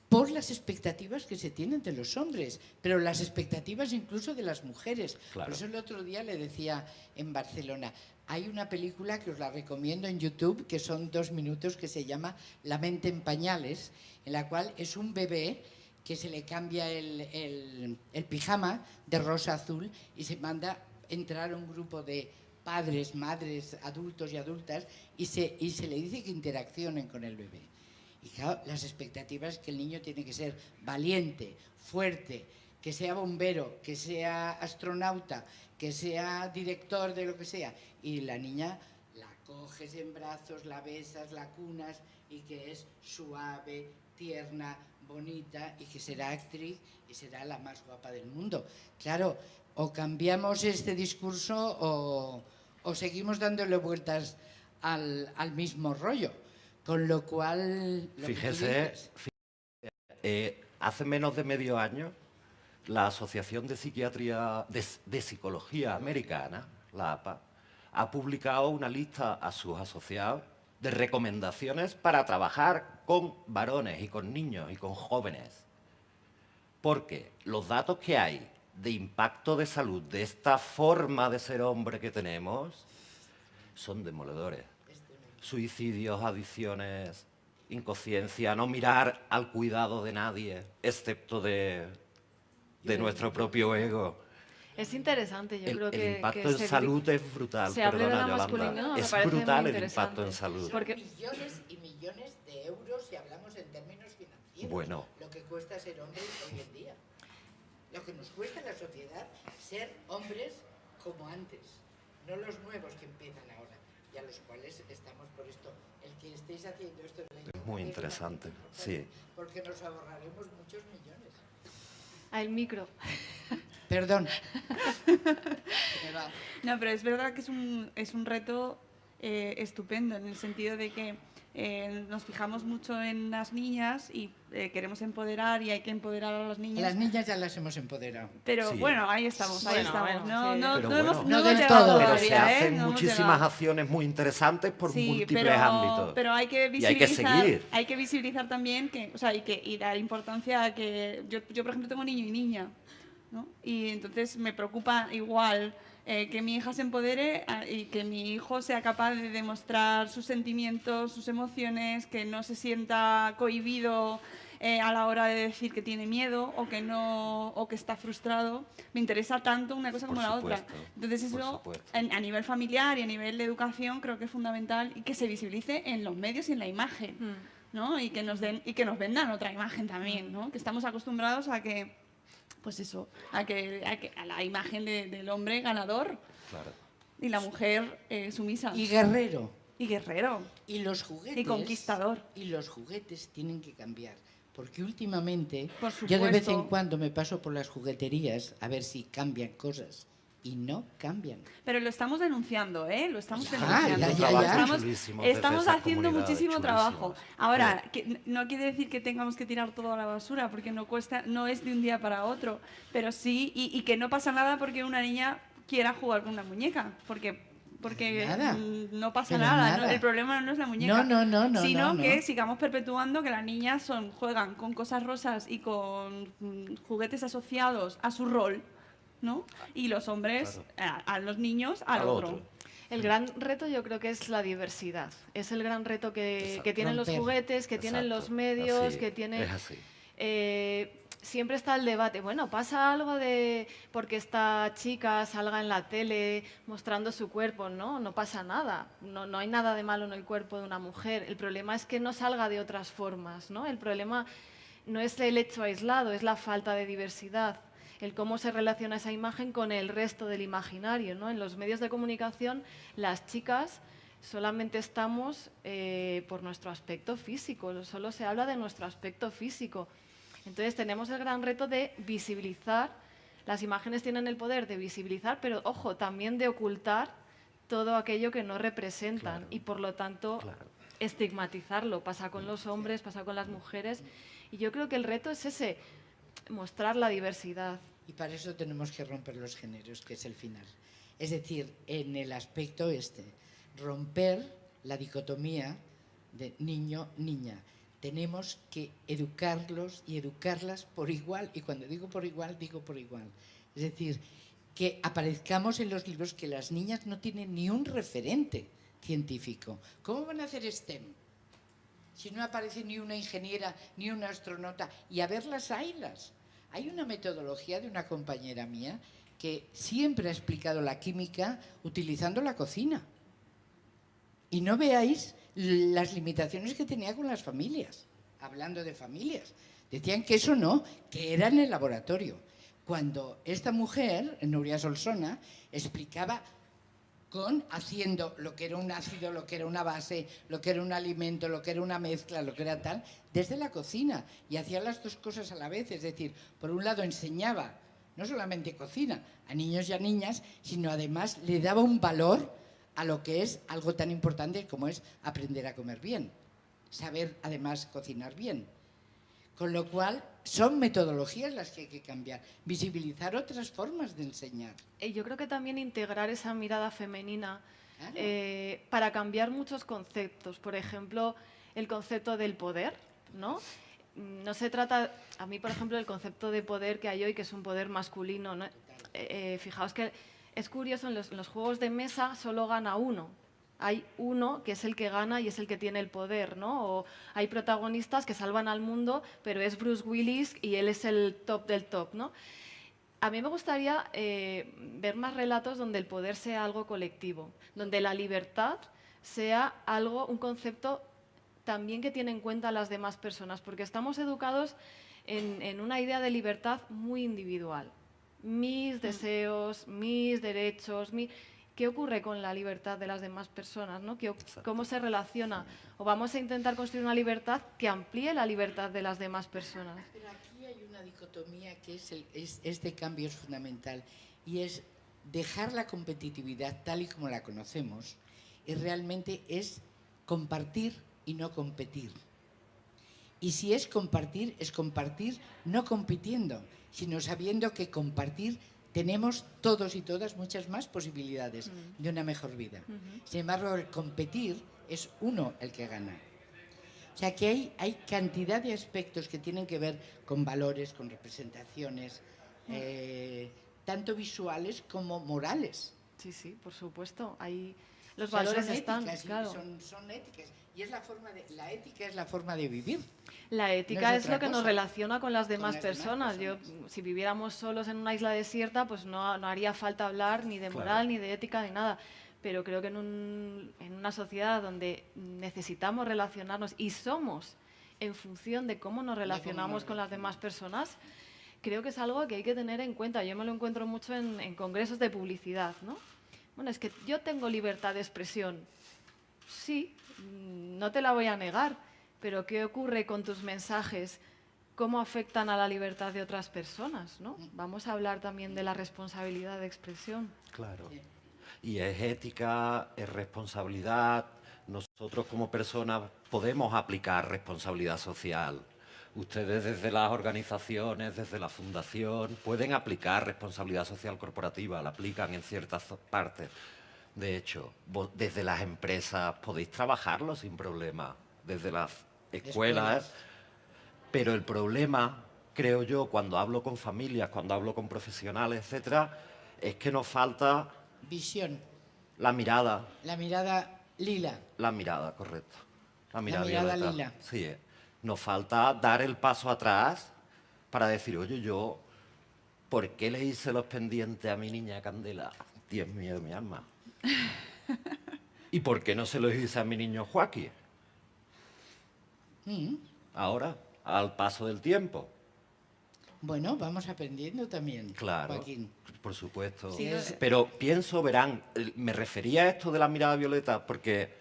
por las expectativas que se tienen de los hombres, pero las expectativas incluso de las mujeres. Claro. Por eso el otro día le decía en Barcelona, hay una película que os la recomiendo en YouTube, que son 2 minutos, que se llama La mente en pañales, en la cual es un bebé que se le cambia el pijama de rosa a azul y se manda entrar a un grupo de padres, madres, adultos y adultas y se le dice que interaccionen con el bebé. Y claro, las expectativas es que el niño tiene que ser valiente, fuerte, que sea bombero, que sea astronauta, que sea director de lo que sea. Y la niña la coges en brazos, la besas, la cunas y que es suave, tierna, bonita y que será actriz y será la más guapa del mundo. Claro, o cambiamos este discurso o seguimos dándole vueltas al mismo rollo. Con lo cual... lo que tú Fíjese, dices, hace menos de medio año, la Asociación de Psiquiatría de Psicología Americana, la APA, ha publicado una lista a sus asociados de recomendaciones para trabajar con varones y con niños y con jóvenes. Porque los datos que hay de impacto de salud de esta forma de ser hombre que tenemos son demoledores. Suicidios, adicciones, inconsciencia, no mirar al cuidado de nadie, excepto de nuestro propio ego. Es interesante, yo creo El que impacto en salud es brutal, se hable de perdona, la Yolanda. masculinidad, me Es parece muy brutal el interesante. impacto en salud. Porque millones y millones de euros si hablamos en términos financieros. Bueno. Lo que cuesta ser hombre hoy en día. Lo que nos cuesta en la sociedad ser hombres como antes, no los nuevos que empiezan ahora y a los cuales estamos por esto. El que estéis haciendo esto de la Es muy interesante, sí. porque nos ahorraremos muchos millones. el micro. Perdón. No, pero es verdad que es un reto estupendo en el sentido de que nos fijamos mucho en las niñas y queremos empoderar y hay que empoderar a las A niñas. las niñas ya las hemos empoderado. Pero Sí. bueno, ahí estamos, ahí Bueno, estamos. bueno, sí. Pero No hemos, bueno. No hemos del llegado todo. Pero todavía, se hacen no hemos muchísimas llegado. acciones muy interesantes por Sí, múltiples ámbitos. pero hay que Y hay que visibilizar, seguir. hay que visibilizar también que, o sea, y dar importancia a que yo por ejemplo tengo niño y niña, ¿no? Y entonces me preocupa igual que mi hija se empodere y que mi hijo sea capaz de demostrar sus sentimientos, sus emociones, que no se sienta cohibido a la hora de decir que tiene miedo o que no o que está frustrado. Me interesa tanto una cosa Por como la otra. supuesto, Entonces por eso supuesto. a nivel familiar y a nivel de educación creo que es fundamental y que se visibilice en los medios y en la imagen, ¿no? Y que nos vendan otra imagen también, ¿no? Que estamos acostumbrados a que pues eso, a la imagen del hombre ganador Claro. y la mujer sumisa Y guerrero. y guerrero. Y los juguetes. Y conquistador. Y los juguetes tienen que cambiar. Porque últimamente, Por yo de vez en supuesto. cuando me paso por las jugueterías a ver si cambian cosas. y no cambian. Pero lo estamos denunciando, ¿eh? Lo estamos Ya, denunciando. ya, Un ya, trabajo ya. chulísimo desde Estamos esas haciendo comunidades, muchísimo chulísimo. trabajo. Ahora, que no quiere decir que tengamos que tirar todo a la basura, porque no cuesta, no es de un día para otro, pero sí, y que no pasa nada porque una niña quiera jugar con una muñeca, porque Nada. no pasa Pero nada, ¿no? nada. El problema no es la muñeca, No, sino no. que sigamos perpetuando que las niñas juegan con cosas rosas y con juguetes asociados a su rol, ¿no? Y los hombres, a los niños, al otro. El gran reto yo creo que es la diversidad. Es el gran reto que tienen los Romper. juguetes, que tienen los Exacto. medios, Así, que tienen... es así. Siempre está el debate, bueno, pasa algo de porque esta chica salga en la tele mostrando su cuerpo, ¿no? No pasa nada, no hay nada de malo en el cuerpo de una mujer. El problema es que no salga de otras formas, ¿no? El problema no es el hecho aislado, es la falta de diversidad, el cómo se relaciona esa imagen con el resto del imaginario, ¿no? En los medios de comunicación, las chicas solamente estamos por nuestro aspecto físico, solo se habla de nuestro aspecto físico. Entonces tenemos el gran reto de visibilizar, las imágenes tienen el poder de visibilizar, pero ojo, también de ocultar todo aquello que no representan y por lo tanto estigmatizarlo. Pasa con los hombres, pasa con las mujeres y yo creo que el reto es ese, mostrar la diversidad. Y para eso tenemos que romper los géneros, que es el final. Es decir, en el aspecto romper la dicotomía de niño-niña. Tenemos que educarlos y educarlas por igual, y cuando digo por igual, digo por igual. Es decir, que aparezcamos en los libros que las niñas no tienen ni un referente científico. ¿Cómo van a hacer STEM? Si no aparece ni una ingeniera, ni una astronauta, y a verlas haylas. Hay una metodología de una compañera mía que siempre ha explicado la química utilizando la cocina. Y no veáis las limitaciones que tenía con las familias, hablando de familias. Decían que eso no, que era en el laboratorio. Cuando esta mujer, Nuria Solsona, explicaba haciendo lo que era un ácido, lo que era una base, lo que era un alimento, lo que era una mezcla, lo que era tal, desde la cocina. Y hacía las dos cosas a la vez, es decir, por un lado enseñaba no solamente cocina a niños y a niñas, sino además le daba un valor a lo que es algo tan importante como es aprender a comer bien, saber además cocinar bien. Con lo cual, son metodologías las que hay que cambiar, visibilizar otras formas de enseñar. Yo creo que también integrar esa mirada femenina Claro. para cambiar muchos conceptos. Por ejemplo, el concepto del poder, ¿no? No se trata, a mí por ejemplo, el concepto de poder que hay hoy, que es un poder masculino, ¿no? Fijaos que es curioso, en los juegos de mesa solo gana uno. Hay uno que es el que gana y es el que tiene el poder, ¿no? O hay protagonistas que salvan al mundo, pero es Bruce Willis y él es el top del top, ¿no? A mí me gustaría ver más relatos donde el poder sea algo colectivo, donde la libertad sea algo, un concepto también que tiene en cuenta a las demás personas, porque estamos educados en una idea de libertad muy individual. Mis deseos, mis derechos, ¿qué ocurre con la libertad de las demás personas, ¿no? ¿Cómo se relaciona? ¿O vamos a intentar construir una libertad que amplíe la libertad de las demás personas? Pero aquí hay una dicotomía que este cambio es fundamental y es dejar la competitividad tal y como la conocemos y realmente es compartir y no competir. Y si es compartir no compitiendo, sino sabiendo que compartir tenemos todos y todas muchas más posibilidades de una mejor vida. Sin embargo, el competir es uno el que gana. O sea que hay cantidad de aspectos que tienen que ver con valores, con representaciones, tanto visuales como morales. Sí, sí, por supuesto. Los O sea, valores son están, éticas, claro. Son éticas. Y es la ética es la forma de vivir. La ética No es otra lo que nos cosa. relaciona con las demás las demás personas. Si viviéramos solos en una isla desierta, pues no haría falta hablar ni de moral, ni de ética, ni nada. Pero creo que en una sociedad donde necesitamos relacionarnos y somos en función de cómo nos relacionamos con las demás personas, creo que es algo que hay que tener en cuenta. Yo me lo encuentro mucho en congresos de publicidad, ¿no? Bueno, es que yo tengo libertad de expresión. Sí, no te la voy a negar, pero ¿qué ocurre con tus mensajes cómo afectan a la libertad de otras personas, ¿no? Vamos a hablar también de la responsabilidad de expresión. Claro. Y es ética, es responsabilidad. Nosotros como personas podemos aplicar responsabilidad social. Ustedes desde las organizaciones, desde la fundación, pueden aplicar responsabilidad social corporativa, la aplican en ciertas partes. De hecho, desde las empresas podéis trabajarlo sin problema, desde las escuelas. Pero el problema, creo yo, cuando hablo con familias, cuando hablo con profesionales, etcétera, es que nos falta visión. la mirada. La mirada lila. La mirada, correcto. La mirada violeta. lila. Sí, nos falta dar el paso atrás para decir, oye, yo, ¿por qué le hice los pendientes a mi niña Candela? Dios mío de mi alma. ¿Y por qué no se los hice a mi niño Joaquín? Ahora, al paso del tiempo. Bueno, vamos aprendiendo también, Claro, Joaquín. por supuesto. Sí, Pero pienso, verán, me refería a esto de la mirada violeta porque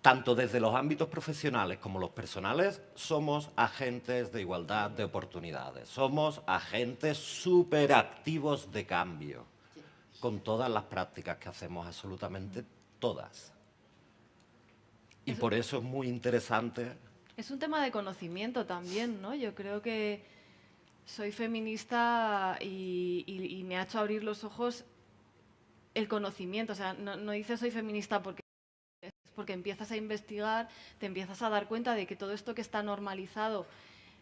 tanto desde los ámbitos profesionales como los personales somos agentes de igualdad de oportunidades, somos agentes súper activos de cambio, con todas las prácticas que hacemos, absolutamente todas. Y por eso es muy interesante. Es un tema de conocimiento también, ¿no? Yo creo que soy feminista y me ha hecho abrir los ojos el conocimiento. O sea, no dices soy feminista porque empiezas a investigar, te empiezas a dar cuenta de que todo esto que está normalizado,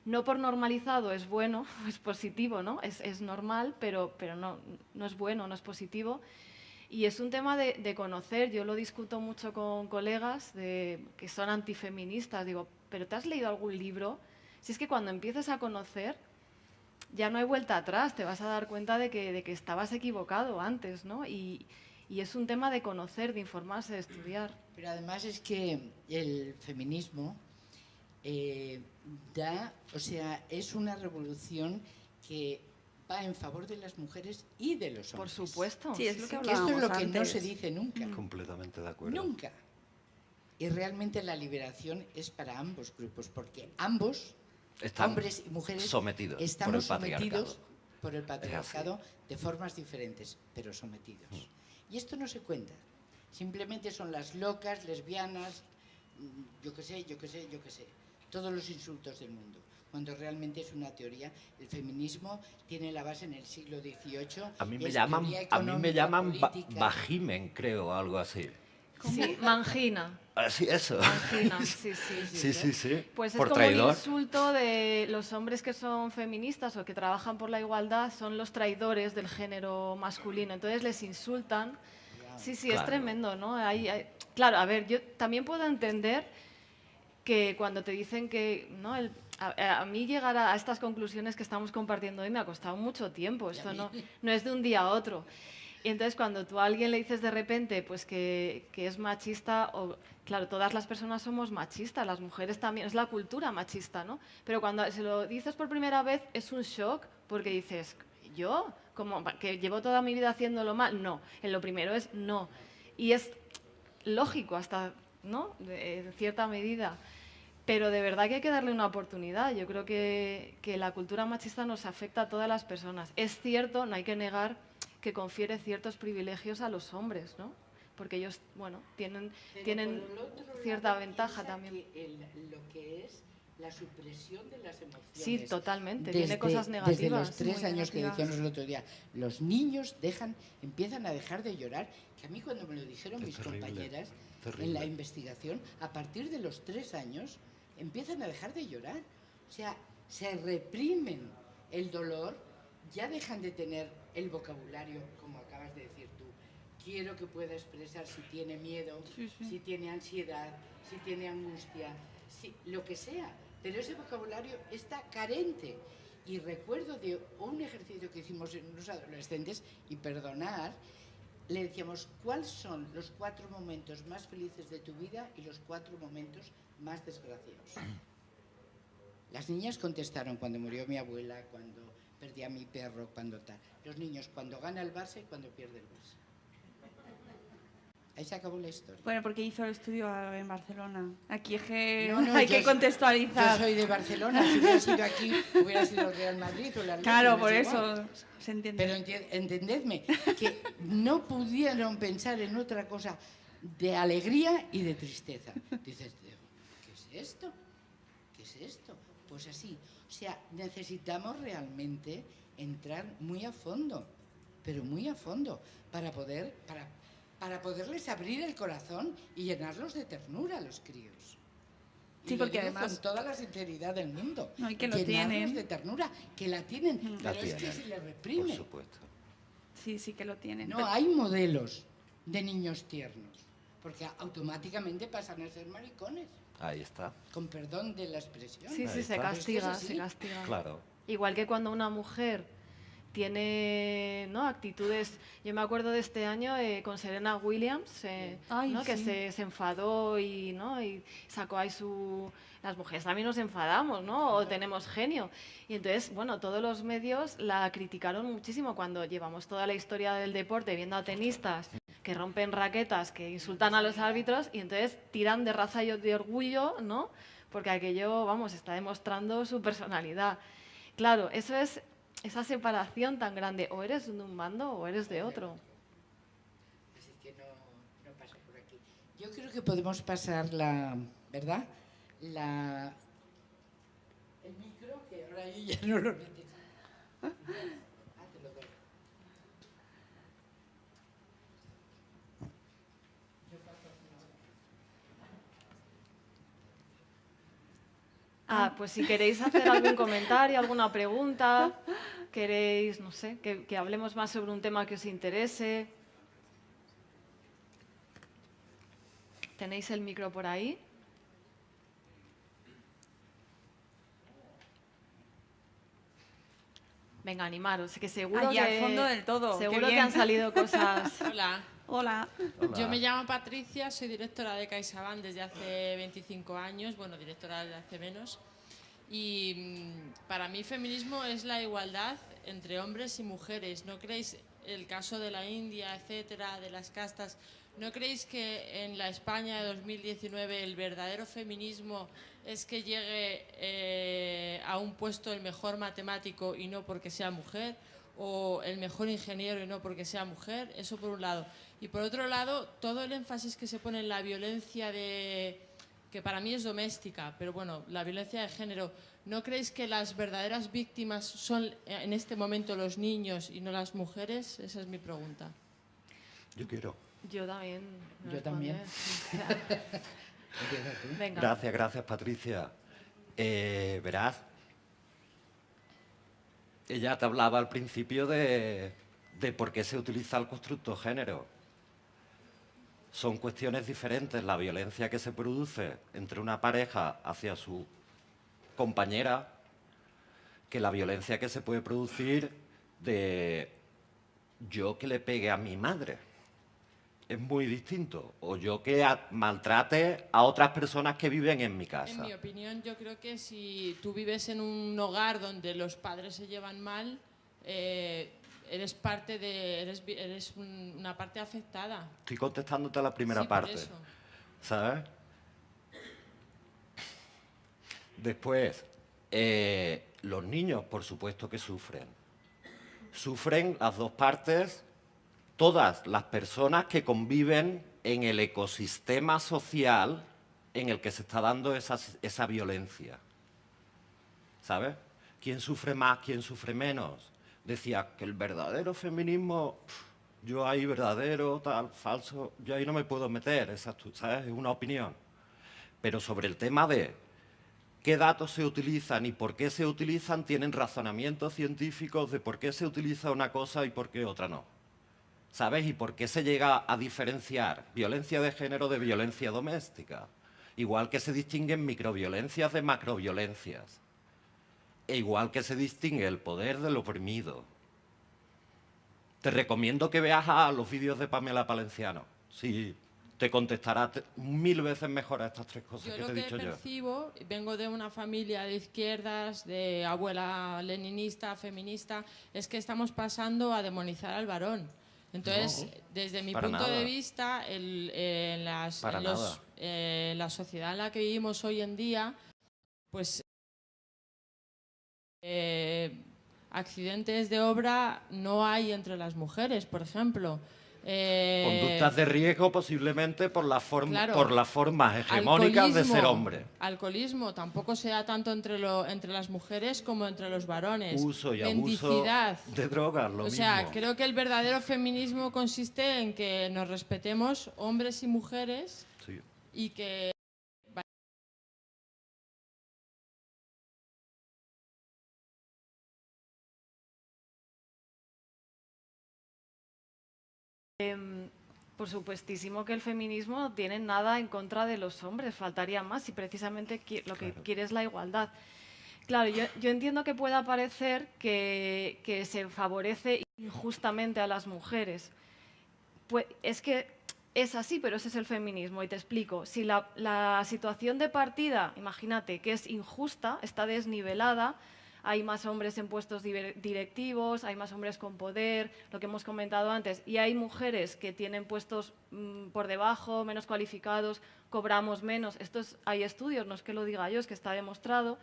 no por normalizado es bueno, es positivo, ¿no? Es normal, pero no es bueno, no es positivo. Y es un tema de conocer. Yo lo discuto mucho con colegas que son antifeministas. Digo, ¿pero te has leído algún libro? Si es que cuando empieces a conocer, ya no hay vuelta atrás, te vas a dar cuenta de que estabas equivocado antes, ¿no? Y es un tema de conocer, de informarse, de estudiar. Pero además es que el feminismo es una revolución que va en favor de las mujeres y de los hombres. Por supuesto. Sí, es lo que Que esto es lo que no antes. se dice nunca. Completamente de acuerdo. Nunca. Y realmente la liberación es para ambos grupos, porque ambos, Están hombres y mujeres, sometidos estamos por el patriarcado. sometidos por el patriarcado de formas diferentes, pero sometidos. Y esto no se cuenta. Simplemente son las locas, lesbianas, yo qué sé, todos los insultos del mundo. Cuando realmente es una teoría, el feminismo tiene la base en el siglo XVIII. A mí me es llaman, teoría a mí me económica, llaman política. Bajimen, creo, algo así. Sí, mangina. Así, eso. Mangina, sí. Sí. Pues es Por como traidor. un insulto de los hombres que son feministas o que trabajan por la igualdad, son los traidores del género masculino. Entonces les insultan. Sí, Claro. es tremendo, ¿no? Claro, a ver, yo también puedo entender que cuando te dicen que, ¿no? A mí llegar a estas conclusiones que estamos compartiendo hoy me ha costado mucho tiempo. Esto no es de un día a otro. Y entonces cuando tú a alguien le dices de repente pues que es machista, claro, todas las personas somos machistas, las mujeres también, es la cultura machista, ¿no? Pero cuando se lo dices por primera vez es un shock porque dices, ¿yo? ¿Como que llevo toda mi vida haciéndolo mal? No, en lo primero es no. Y es lógico hasta, ¿no? En cierta medida. Pero de verdad que hay que darle una oportunidad. Yo creo que la cultura machista nos afecta a todas las personas. Es cierto, no hay que negar que confiere ciertos privilegios a los hombres, ¿no? Porque ellos, bueno, tienen cierta ventaja también. Lo que es la supresión de las emociones. Sí, totalmente. Tiene cosas negativas. Desde los 3 muy años que negativas. decíamos el otro día, los niños empiezan a dejar de llorar, que a mí cuando me lo dijeron mis compañeras en la investigación, a partir de los 3 años empiezan a dejar de llorar. O sea, se reprimen el dolor, ya dejan de tener el vocabulario, como acabas de decir tú. Quiero que pueda expresar si tiene miedo, si tiene ansiedad, si tiene angustia, lo que sea. Pero ese vocabulario está carente. Y recuerdo de un ejercicio que hicimos en unos adolescentes, y perdonar, le decíamos, ¿cuáles son los 4 momentos más felices de tu vida y los 4 momentos más desgraciados? Las niñas contestaron cuando murió mi abuela, cuando perdí a mi perro, cuando tal. Los niños cuando gana el Barça y cuando pierde el Barça. Ahí se acabó la historia. Bueno, porque hizo el estudio en Barcelona. Aquí es que No, no, hay yo que soy- contextualizar. Yo soy de Barcelona, si hubiera sido aquí, hubiera sido el Real Madrid o el Atlético. Claro, me por es igual. eso se entiende. Pero entendedme, que no pudieron pensar en otra cosa de alegría y de tristeza. Dices, ¿qué es esto? ¿Qué es esto? Pues así. O sea, necesitamos realmente entrar muy a fondo, pero muy a fondo, para poderles abrir el corazón y llenarlos de ternura a los críos. Y Sí, lo porque digo además- con toda la sinceridad del mundo. No, y que lo llenarlos tienen. de ternura, que la tienen, La pero es que tienen, se les por reprime. supuesto. Sí, sí que lo tienen. No hay modelos de niños tiernos, porque automáticamente pasan a ser maricones, Ahí está, con perdón de la expresión. Sí, Ahí sí, se está. castiga, Es que es se así. castiga. claro. Igual que cuando una mujer tiene, ¿no?, actitudes. Yo me acuerdo de este año con Serena Williams, Ay, ¿no?, que sí. se enfadó y, ¿no?, y sacó ahí su... Las mujeres también nos enfadamos, ¿no? O tenemos genio. Y entonces, bueno, todos los medios la criticaron muchísimo cuando llevamos toda la historia del deporte viendo a tenistas que rompen raquetas, que insultan a los árbitros y entonces tiran de raza y de orgullo, ¿no? Porque aquello, vamos, está demostrando su personalidad. Claro, eso es esa separación tan grande. O eres de un bando o eres de otro. Así que no pasa por aquí. Yo creo que podemos pasar ¿verdad? El micro, que ahora yo ya no lo necesito. Ah, te lo doy. Pues si queréis hacer algún comentario, alguna pregunta, queréis, no sé, que hablemos más sobre un tema que os interese. ¿Tenéis el micro por ahí? Venga, animaros, que seguro Allí al fondo del todo, qué seguro que bien. han salido cosas. Hola, Hola. Hola. yo me llamo Patricia, soy directora de CaixaBank desde hace 25 años, bueno, directora desde hace menos. Y para mí feminismo es la igualdad entre hombres y mujeres. ¿No creéis el caso de la India, etcétera, de las castas? ¿No creéis que en la España de 2019 el verdadero feminismo es que llegue a un puesto el mejor matemático y no porque sea mujer? ¿O el mejor ingeniero y no porque sea mujer? Eso por un lado. Y por otro lado, todo el énfasis que se pone en la violencia que para mí es doméstica, pero bueno, la violencia de género, ¿no creéis que las verdaderas víctimas son en este momento los niños y no las mujeres? Esa es mi pregunta. Yo quiero. Yo también. Yo también. Venga. Gracias, Patricia. Verás, ella te hablaba al principio de por qué se utiliza el constructo género. Son cuestiones diferentes la violencia que se produce entre una pareja hacia su compañera que la violencia que se puede producir de yo que le pegue a mi madre. Es muy distinto. O yo que maltrate a otras personas que viven en mi casa. En mi opinión, yo creo que si tú vives en un hogar donde los padres se llevan mal, eres una parte afectada. Estoy contestándote a la primera Sí, por parte. eso. ¿Sabes? Después, los niños, por supuesto que sufren. Sufren las dos partes, todas las personas que conviven en el ecosistema social en el que se está dando esa violencia. ¿Sabes? ¿Quién sufre más, quién sufre menos? Decía que el verdadero feminismo, yo ahí verdadero, tal, falso, yo ahí no me puedo meter, ¿sabes? Es una opinión. Pero sobre el tema de qué datos se utilizan y por qué se utilizan, tienen razonamientos científicos de por qué se utiliza una cosa y por qué otra no. ¿Sabes? Y por qué se llega a diferenciar violencia de género de violencia doméstica. Igual que se distinguen microviolencias de macroviolencias. E igual que se distingue el poder del oprimido. Te recomiendo que veas los vídeos de Pamela Palenciano. Sí, te contestará 1000 veces mejor a estas tres cosas Yo que lo te he que dicho yo. percibo, vengo de una familia de izquierdas, de abuela leninista, feminista, es que estamos pasando a demonizar al varón. Entonces, desde mi para punto nada. de vista, Para nada. la sociedad en la que vivimos hoy en día, pues accidentes de obra no hay entre las mujeres, por ejemplo. Conductas de riesgo posiblemente por las Claro. formas hegemónicas de ser hombre. Alcoholismo tampoco se da tanto entre las mujeres como entre los varones. Uso y abuso Mendicidad. de drogas, lo O mismo. sea, creo que el verdadero feminismo consiste en que nos respetemos hombres y mujeres Sí. y que Por supuestísimo que el feminismo no tiene nada en contra de los hombres, faltaría más, y precisamente lo que quiere es la igualdad. Claro, yo entiendo que pueda parecer que se favorece injustamente a las mujeres. Pues es que es así, pero ese es el feminismo, y te explico. Si la situación de partida, imagínate, que es injusta, está desnivelada, hay más hombres en puestos directivos, hay más hombres con poder, lo que hemos comentado antes, y hay mujeres que tienen puestos por debajo, menos cualificados, cobramos menos. Hay estudios, no es que lo diga yo, es que está demostrado.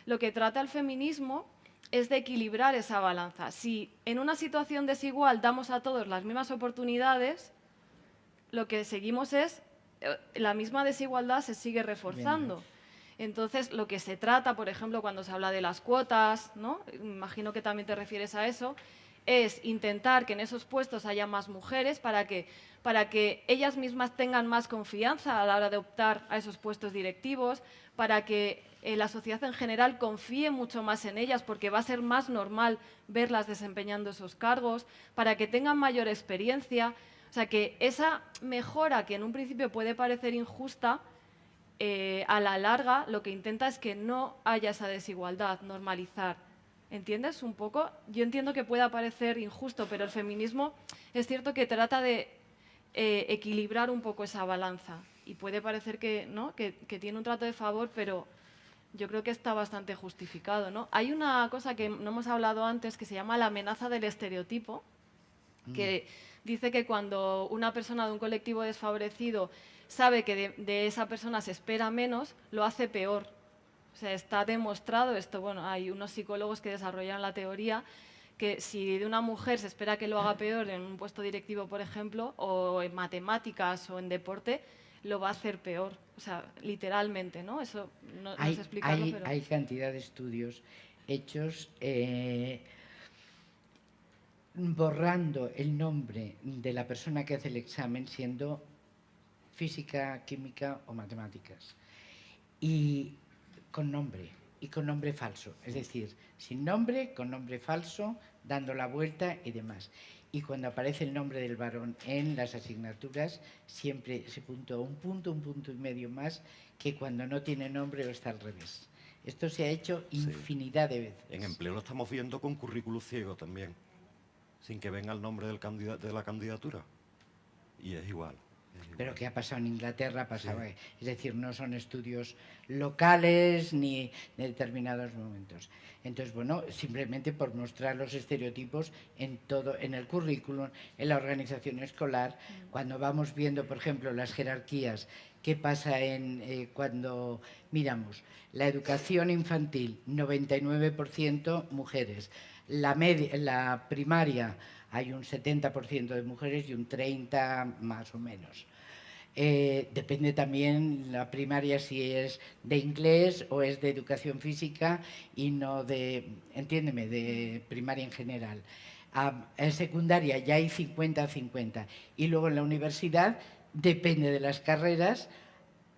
Lo que trata el feminismo es de equilibrar esa balanza. Si en una situación desigual damos a todos las mismas oportunidades, lo que seguimos es la misma desigualdad se sigue reforzando. Bien. Entonces, lo que se trata, por ejemplo, cuando se habla de las cuotas, ¿no? Imagino que también te refieres a eso, es intentar que en esos puestos haya más mujeres para que ellas mismas tengan más confianza a la hora de optar a esos puestos directivos, para que la sociedad en general confíe mucho más en ellas, porque va a ser más normal verlas desempeñando esos cargos, para que tengan mayor experiencia. O sea, que esa mejora que en un principio puede parecer injusta, a la larga lo que intenta es que no haya esa desigualdad, normalizar. ¿Entiendes un poco? Yo entiendo que pueda parecer injusto, pero el feminismo es cierto que trata de equilibrar un poco esa balanza. Y puede parecer que, ¿no? que tiene un trato de favor, pero yo creo que está bastante justificado, ¿no? Hay una cosa que no hemos hablado antes que se llama la amenaza del estereotipo, que dice que cuando una persona de un colectivo desfavorecido sabe que de esa persona se espera menos, lo hace peor. O sea, está demostrado esto. Bueno, hay unos psicólogos que desarrollan la teoría que si de una mujer se espera que lo haga peor en un puesto directivo, por ejemplo, o en matemáticas o en deporte, lo va a hacer peor. O sea, literalmente, ¿no? Eso no sé explicarlo, pero... Hay cantidad de estudios hechos borrando el nombre de la persona que hace el examen siendo física, química o matemáticas. Y con nombre falso. Es decir, sin nombre, con nombre falso, dando la vuelta y demás. Y cuando aparece el nombre del varón en las asignaturas, siempre se puntúa un punto y medio más que cuando no tiene nombre o está al revés. Esto se ha hecho infinidad de veces. En empleo lo estamos viendo con currículo ciego también, sin que venga el nombre de la candidatura. Y es igual. Pero ¿qué ha pasado en Inglaterra? Es decir, no son estudios locales ni de determinados momentos. Entonces, bueno, simplemente por mostrar los estereotipos en todo, en el currículum, en la organización escolar, cuando vamos viendo, por ejemplo, las jerarquías, qué pasa cuando miramos la educación infantil, 99% mujeres, la primaria, hay un 70% de mujeres y un 30% más o menos. Depende también la primaria si es de inglés o es de educación física y no de, entiéndeme, de primaria en general. En secundaria ya hay 50-50 y luego en la universidad depende de las carreras,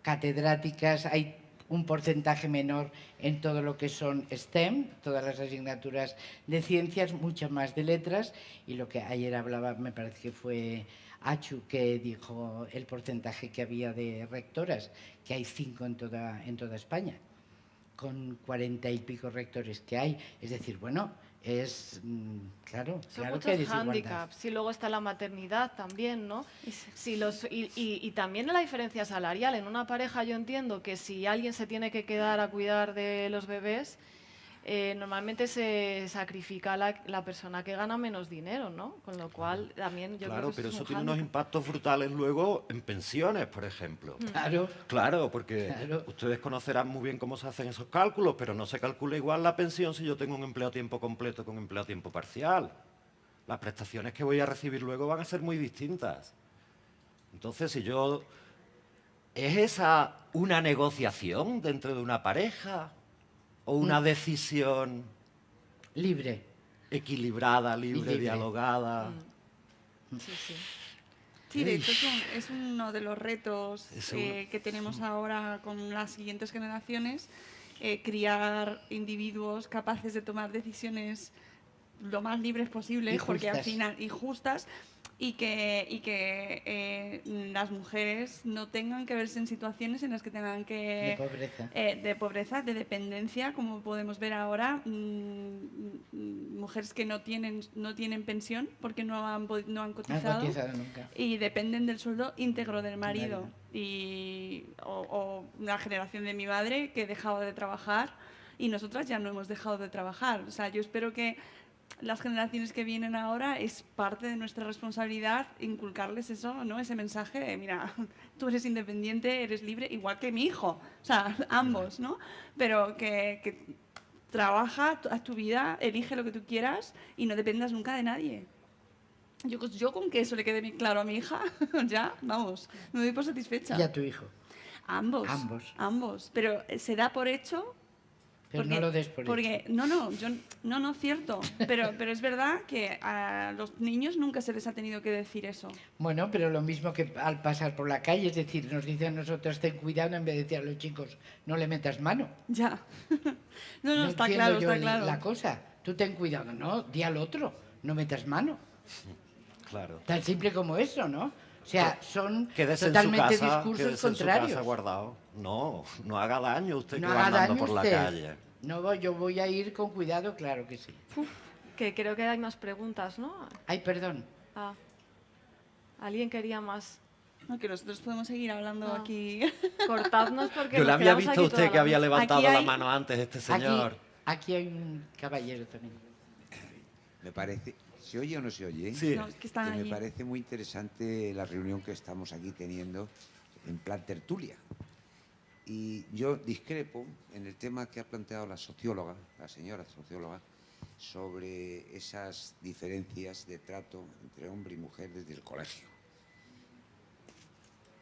catedráticas, hay un porcentaje menor en todo lo que son STEM, todas las asignaturas de ciencias, mucho más de letras, y lo que ayer hablaba, me parece que fue Achu, que dijo el porcentaje que había de rectoras, que hay 5 en toda España, con 40 y pico rectores que hay. Es decir, bueno, es claro Son que hay muchos desigualdad. hándicaps. Y luego está la maternidad también, ¿no? Y también la diferencia salarial. En una pareja yo entiendo que si alguien se tiene que quedar a cuidar de los bebés, normalmente se sacrifica la persona que gana menos dinero, ¿no? Con lo cual también yo Claro, creo que pero es eso un tiene unos hándicap. impactos brutales luego en pensiones, por ejemplo. Claro, Claro, porque Claro. ustedes conocerán muy bien cómo se hacen esos cálculos, pero no se calcula igual la pensión si yo tengo un empleo a tiempo completo con un empleo a tiempo parcial. Las prestaciones que voy a recibir luego van a ser muy distintas. Entonces, si yo... ¿Es esa una negociación dentro de una pareja? ¿O una decisión libre. equilibrada, libre, libre. dialogada? Sí, sí. Sí, de hecho es uno de los retos Eso- que tenemos ahora con las siguientes generaciones, criar individuos capaces de tomar decisiones lo más libres posibles, Y porque al justas. final, y justas, y que las mujeres no tengan que verse en situaciones en las que tengan que... De pobreza. de dependencia, como podemos ver ahora, mujeres que no tienen pensión porque no han No han cotizado cotizado nunca. y dependen del sueldo íntegro del marido. O la generación de mi madre que dejaba de trabajar y nosotras ya no hemos dejado de trabajar. O sea, yo espero que las generaciones que vienen ahora es parte de nuestra responsabilidad inculcarles eso, ¿no? Ese mensaje de, mira, tú eres independiente, eres libre, igual que mi hijo. O sea, ambos, ¿no? Pero que trabaja, haz tu vida, elige lo que tú quieras y no dependas nunca de nadie. Yo con que eso le quede bien claro a mi hija, ya, vamos, me doy por satisfecha. Y a tu hijo. Ambos. Ambos. Ambos. Pero se da por hecho. Pero no lo des por porque, hecho. No, cierto. Pero es verdad que a los niños nunca se les ha tenido que decir eso. Bueno, pero lo mismo que al pasar por la calle, es decir, nos dicen a nosotros ten cuidado en vez de decir a los chicos no le metas mano. Ya. No, está entiendo claro, yo está claro. la cosa. Tú ten cuidado, no, di al otro, no metas mano. Claro. Tan simple como eso, ¿no? O sea, son Quédese totalmente en su casa, discursos quédese en su contrarios. casa guardado. No, no haga daño usted No que va haga andando daño por la usted. calle. No, yo voy a ir con cuidado, claro que sí. Que creo que hay más preguntas, ¿no? Ay, perdón. Ah, ¿alguien quería más? No, que nosotros podemos seguir hablando Ah. aquí. Cortadnos porque Yo le nos había quedamos visto aquí a usted toda que la había noche. levantado Aquí la hay- mano antes este señor. Aquí hay un caballero también. Me parece... ¿Se oye o no se oye? Sí. No, es que están Que me allí. parece muy interesante la reunión que estamos aquí teniendo en plan tertulia. Y yo discrepo en el tema que ha planteado la socióloga, la señora socióloga, sobre esas diferencias de trato entre hombre y mujer desde el colegio.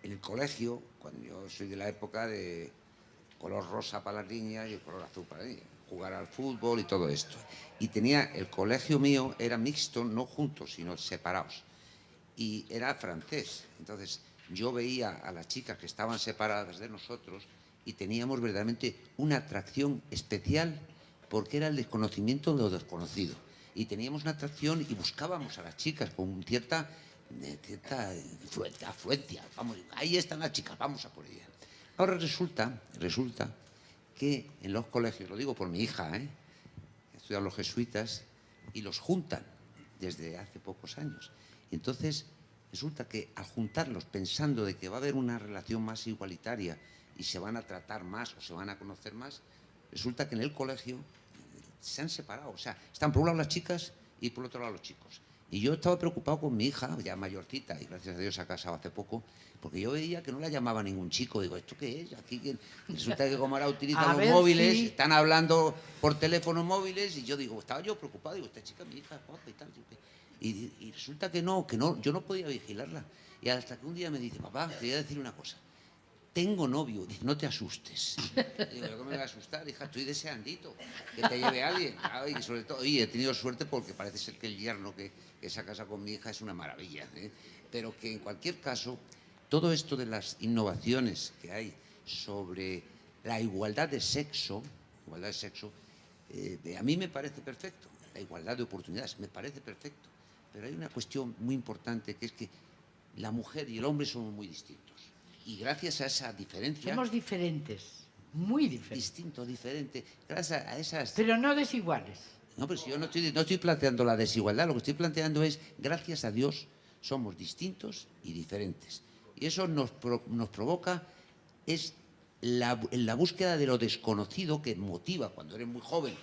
En el colegio, cuando yo soy de la época de color rosa para las niñas y el color azul para las niñas, jugar al fútbol y todo esto. Y tenía, el colegio mío era mixto, no juntos, sino separados. Y era francés. Entonces, yo veía a las chicas que estaban separadas de nosotros y teníamos verdaderamente una atracción especial porque era el desconocimiento de lo desconocido. Y teníamos una atracción y buscábamos a las chicas con cierta afluencia. Vamos, ahí están las chicas, vamos a por ellas. Ahora resulta que en los colegios, lo digo por mi hija, estudian los jesuitas y los juntan desde hace pocos años. Y entonces resulta que al juntarlos pensando de que va a haber una relación más igualitaria y se van a tratar más o se van a conocer más, resulta que en el colegio se han separado. O sea, están por un lado las chicas y por otro lado los chicos. Y yo estaba preocupado con mi hija, ya mayorcita, y gracias a Dios se ha casado hace poco, porque yo veía que no la llamaba ningún chico. Digo, ¿esto qué es? Aquí resulta que como ahora utilizan A los ver, móviles, sí. están hablando por teléfonos móviles, y yo digo, estaba yo preocupado, digo, esta chica, mi hija, es guapa y tal. Y resulta que no, yo no podía vigilarla. Y hasta que un día me dice, papá, te voy a decir una cosa. Tengo novio. Dice, no te asustes. Digo, ¿yo qué me voy a asustar? Hija, estoy deseandito que te lleve alguien. Claro, y sobre todo, oye, he tenido suerte porque parece ser que el yerno que se casa con mi hija es una maravilla. Pero que en cualquier caso, todo esto de las innovaciones que hay sobre la igualdad de sexo, a mí me parece perfecto. La igualdad de oportunidades me parece perfecto. Pero hay una cuestión muy importante que es que la mujer y el hombre somos muy distintos. Y gracias a esa diferencia... Somos diferentes, muy diferentes. Distinto, diferente. Gracias a esas... Pero no desiguales. No, pero si yo no estoy planteando la desigualdad, lo que estoy planteando es, gracias a Dios, somos distintos y diferentes. Y eso nos provoca, es la búsqueda de lo desconocido que motiva cuando eres muy joven,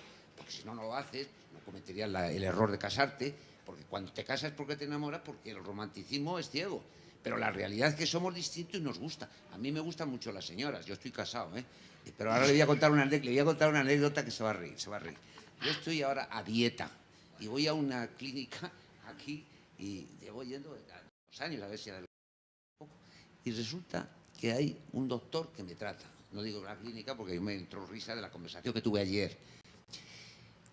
porque si no, no lo haces, no cometerías el error de casarte, porque cuando te casas es porque te enamoras, porque el romanticismo es ciego. Pero la realidad es que somos distintos y nos gusta. A mí me gustan mucho las señoras, yo estoy casado, ¿eh? Pero ahora le voy a contar una anécdota que se va a reír, se va a reír. Yo estoy ahora a dieta y voy a una clínica aquí y llevo yendo 2 años a ver si... Y resulta que hay un doctor que me trata. No digo la clínica porque me entró risa de la conversación que tuve ayer.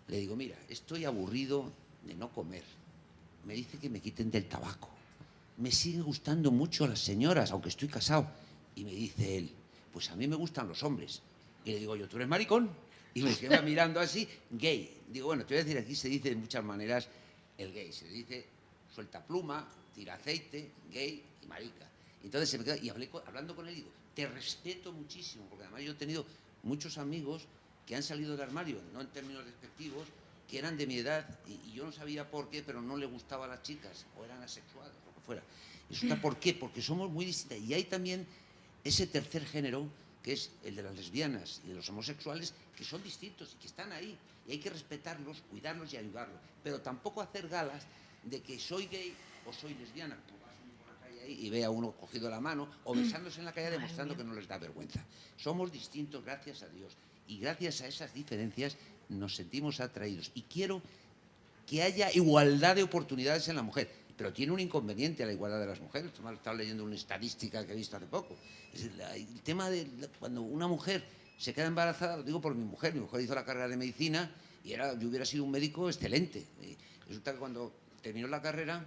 Le digo, mira, estoy aburrido de no comer. Me dice que me quiten del tabaco. Me sigue gustando mucho las señoras, aunque estoy casado. Y me dice él, pues a mí me gustan los hombres. Y le digo yo, ¿tú eres maricón? Y me queda mirando así, gay. Digo, bueno, te voy a decir, aquí se dice de muchas maneras el gay. Se dice suelta pluma, tira aceite, gay y marica. Entonces se me queda, y hablando con él, digo, te respeto muchísimo, porque además yo he tenido muchos amigos que han salido del armario, no en términos despectivos, que eran de mi edad y yo no sabía por qué, pero no le gustaban las chicas, o eran asexuados, lo que fuera. Y resulta, ¿por qué? Porque somos muy distintas. Y hay también ese tercer género, que es el de las lesbianas y de los homosexuales, que son distintos y que están ahí. Y hay que respetarlos, cuidarlos y ayudarlos. Pero tampoco hacer galas de que soy gay o soy lesbiana. Como vas por la calle ahí y ve a uno cogido la mano o besándose en la calle demostrando que no les da vergüenza. Somos distintos, gracias a Dios. Y gracias a esas diferencias nos sentimos atraídos. Y quiero que haya igualdad de oportunidades en la mujer. Pero tiene un inconveniente la igualdad de las mujeres. Estaba leyendo una estadística que he visto hace poco. Es decir, el tema de cuando una mujer se queda embarazada, lo digo por mi mujer hizo la carrera de medicina y yo hubiera sido un médico excelente. Resulta que cuando terminó la carrera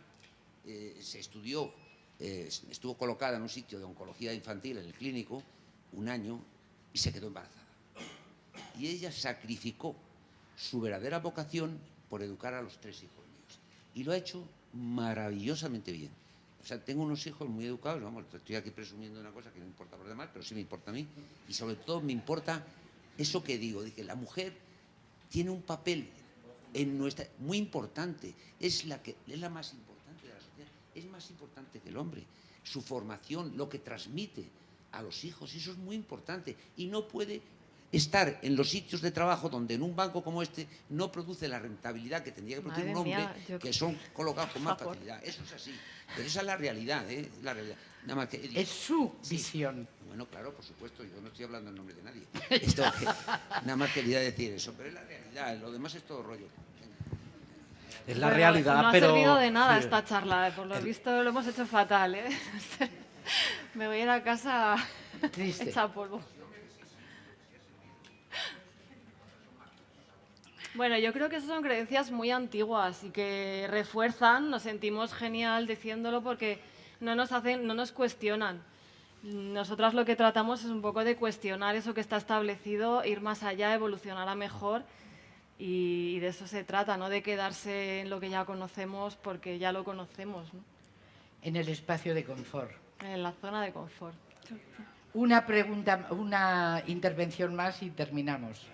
se estudió, estuvo colocada en un sitio de oncología infantil en el clínico 1 año y se quedó embarazada. Y ella sacrificó su verdadera vocación por educar a los 3 hijos míos. Y lo ha hecho maravillosamente bien. O sea, tengo unos hijos muy educados, vamos, estoy aquí presumiendo una cosa que no importa por demás, pero sí me importa a mí. Y sobre todo me importa eso que digo, de que la mujer tiene un papel en nuestra muy importante, es la más importante de la sociedad, es más importante que el hombre. Su formación, lo que transmite a los hijos, eso es muy importante. Y no puede estar en los sitios de trabajo donde en un banco como este no produce la rentabilidad que tendría que producir un hombre, que son colocados con más facilidad. Eso es así. Pero esa es la realidad, ¿eh? La realidad. Nada más que, es su visión. Bueno, claro, por supuesto, yo no estoy hablando en nombre de nadie. Nada más quería decir eso, pero es la realidad, lo demás es todo rollo. Es la realidad, no pero... No ha servido de nada esta charla, por lo visto lo hemos hecho fatal, ¿eh? Me voy a ir a casa hecha polvo. Bueno, yo creo que esas son creencias muy antiguas y que refuerzan, nos sentimos genial diciéndolo porque no nos cuestionan. Nosotras lo que tratamos es un poco de cuestionar eso que está establecido, ir más allá, evolucionar a mejor y de eso se trata, no de quedarse en lo que ya conocemos porque ya lo conocemos, ¿no? En el espacio de confort. En la zona de confort. Una pregunta, una intervención más y terminamos.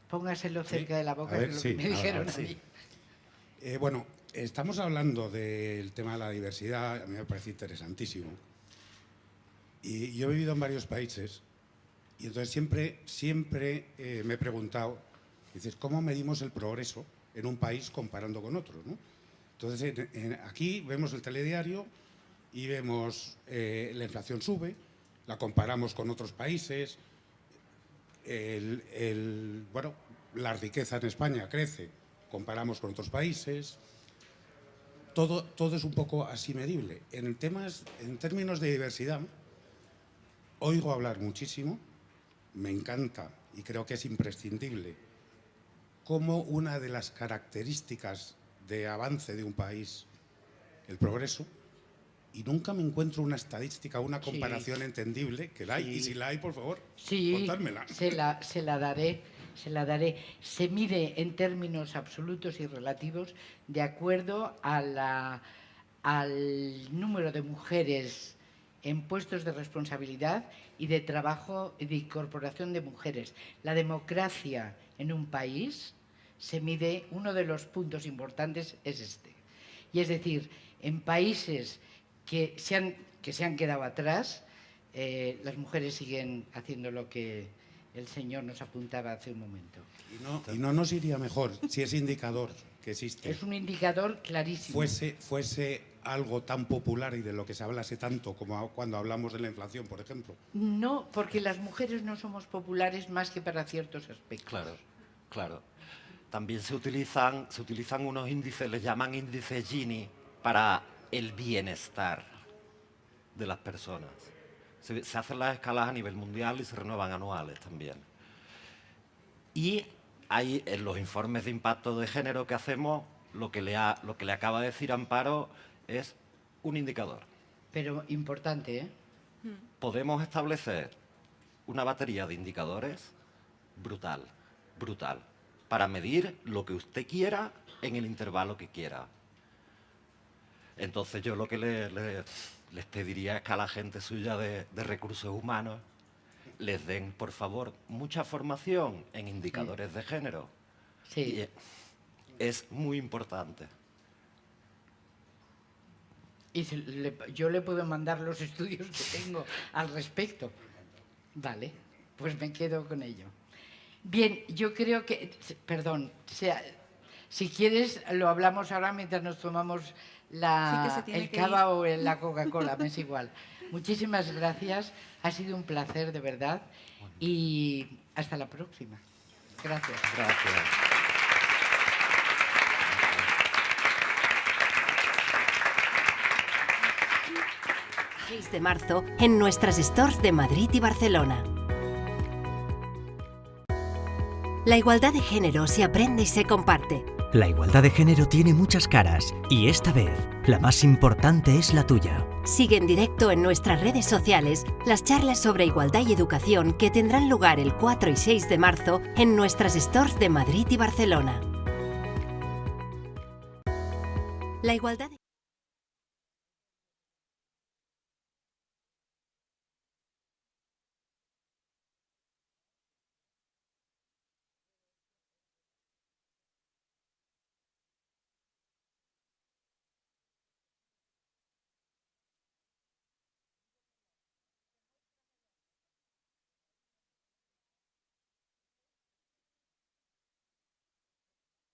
Póngaselo cerca de la boca, que es lo que me dijeron a mí. Bueno, estamos hablando del tema de la diversidad, a mí me parece interesantísimo. Y yo he vivido en varios países y entonces siempre me he preguntado, dices, ¿cómo medimos el progreso en un país comparando con otro, ¿no? Entonces, aquí vemos el telediario y vemos la inflación sube, la comparamos con otros países, bueno, la riqueza en España crece, comparamos con otros países, todo es un poco así medible. En términos de diversidad, oigo hablar muchísimo, me encanta y creo que es imprescindible, como una de las características de avance de un país, el progreso, y nunca me encuentro una estadística, una comparación entendible, que la hay, y si la hay, por favor, contádmela. Se la daré. Se mide en términos absolutos y relativos de acuerdo al número de mujeres en puestos de responsabilidad y de trabajo y de incorporación de mujeres. La democracia en un país se mide, uno de los puntos importantes es este. Y es decir, en países que se han quedado atrás, las mujeres siguen haciendo lo que el señor nos apuntaba hace un momento. Y no nos iría mejor si ese indicador que existe Es un indicador clarísimo. fuese algo tan popular y de lo que se hablase tanto como cuando hablamos de la inflación, por ejemplo. No, porque las mujeres no somos populares más que para ciertos aspectos. Claro, claro. También se utilizan unos índices, les llaman índices Gini, para el bienestar de las personas. Se hacen las escalas a nivel mundial y se renuevan anuales también. Y hay en los informes de impacto de género que hacemos, lo que le acaba de decir Amparo es un indicador. Pero importante, ¿eh? Podemos establecer una batería de indicadores brutal, para medir lo que usted quiera en el intervalo que quiera. Entonces yo lo que les pediría es que a la gente suya de recursos humanos les den, por favor, mucha formación en indicadores de género. Sí. Y es muy importante. Y yo le puedo mandar los estudios que tengo al respecto. Vale, pues me quedo con ello. Bien, yo creo que... Perdón, si quieres lo hablamos ahora mientras nos tomamos el cava o la Coca-Cola, me es igual. Muchísimas gracias, ha sido un placer de verdad y hasta la próxima. Gracias. Gracias. 6 de marzo en nuestras stores de Madrid y Barcelona. La igualdad de género se aprende y se comparte. La igualdad de género tiene muchas caras y esta vez la más importante es la tuya. Sigue en directo en nuestras redes sociales las charlas sobre igualdad y educación que tendrán lugar el 4 y 6 de marzo en nuestras stores de Madrid y Barcelona. La igualdad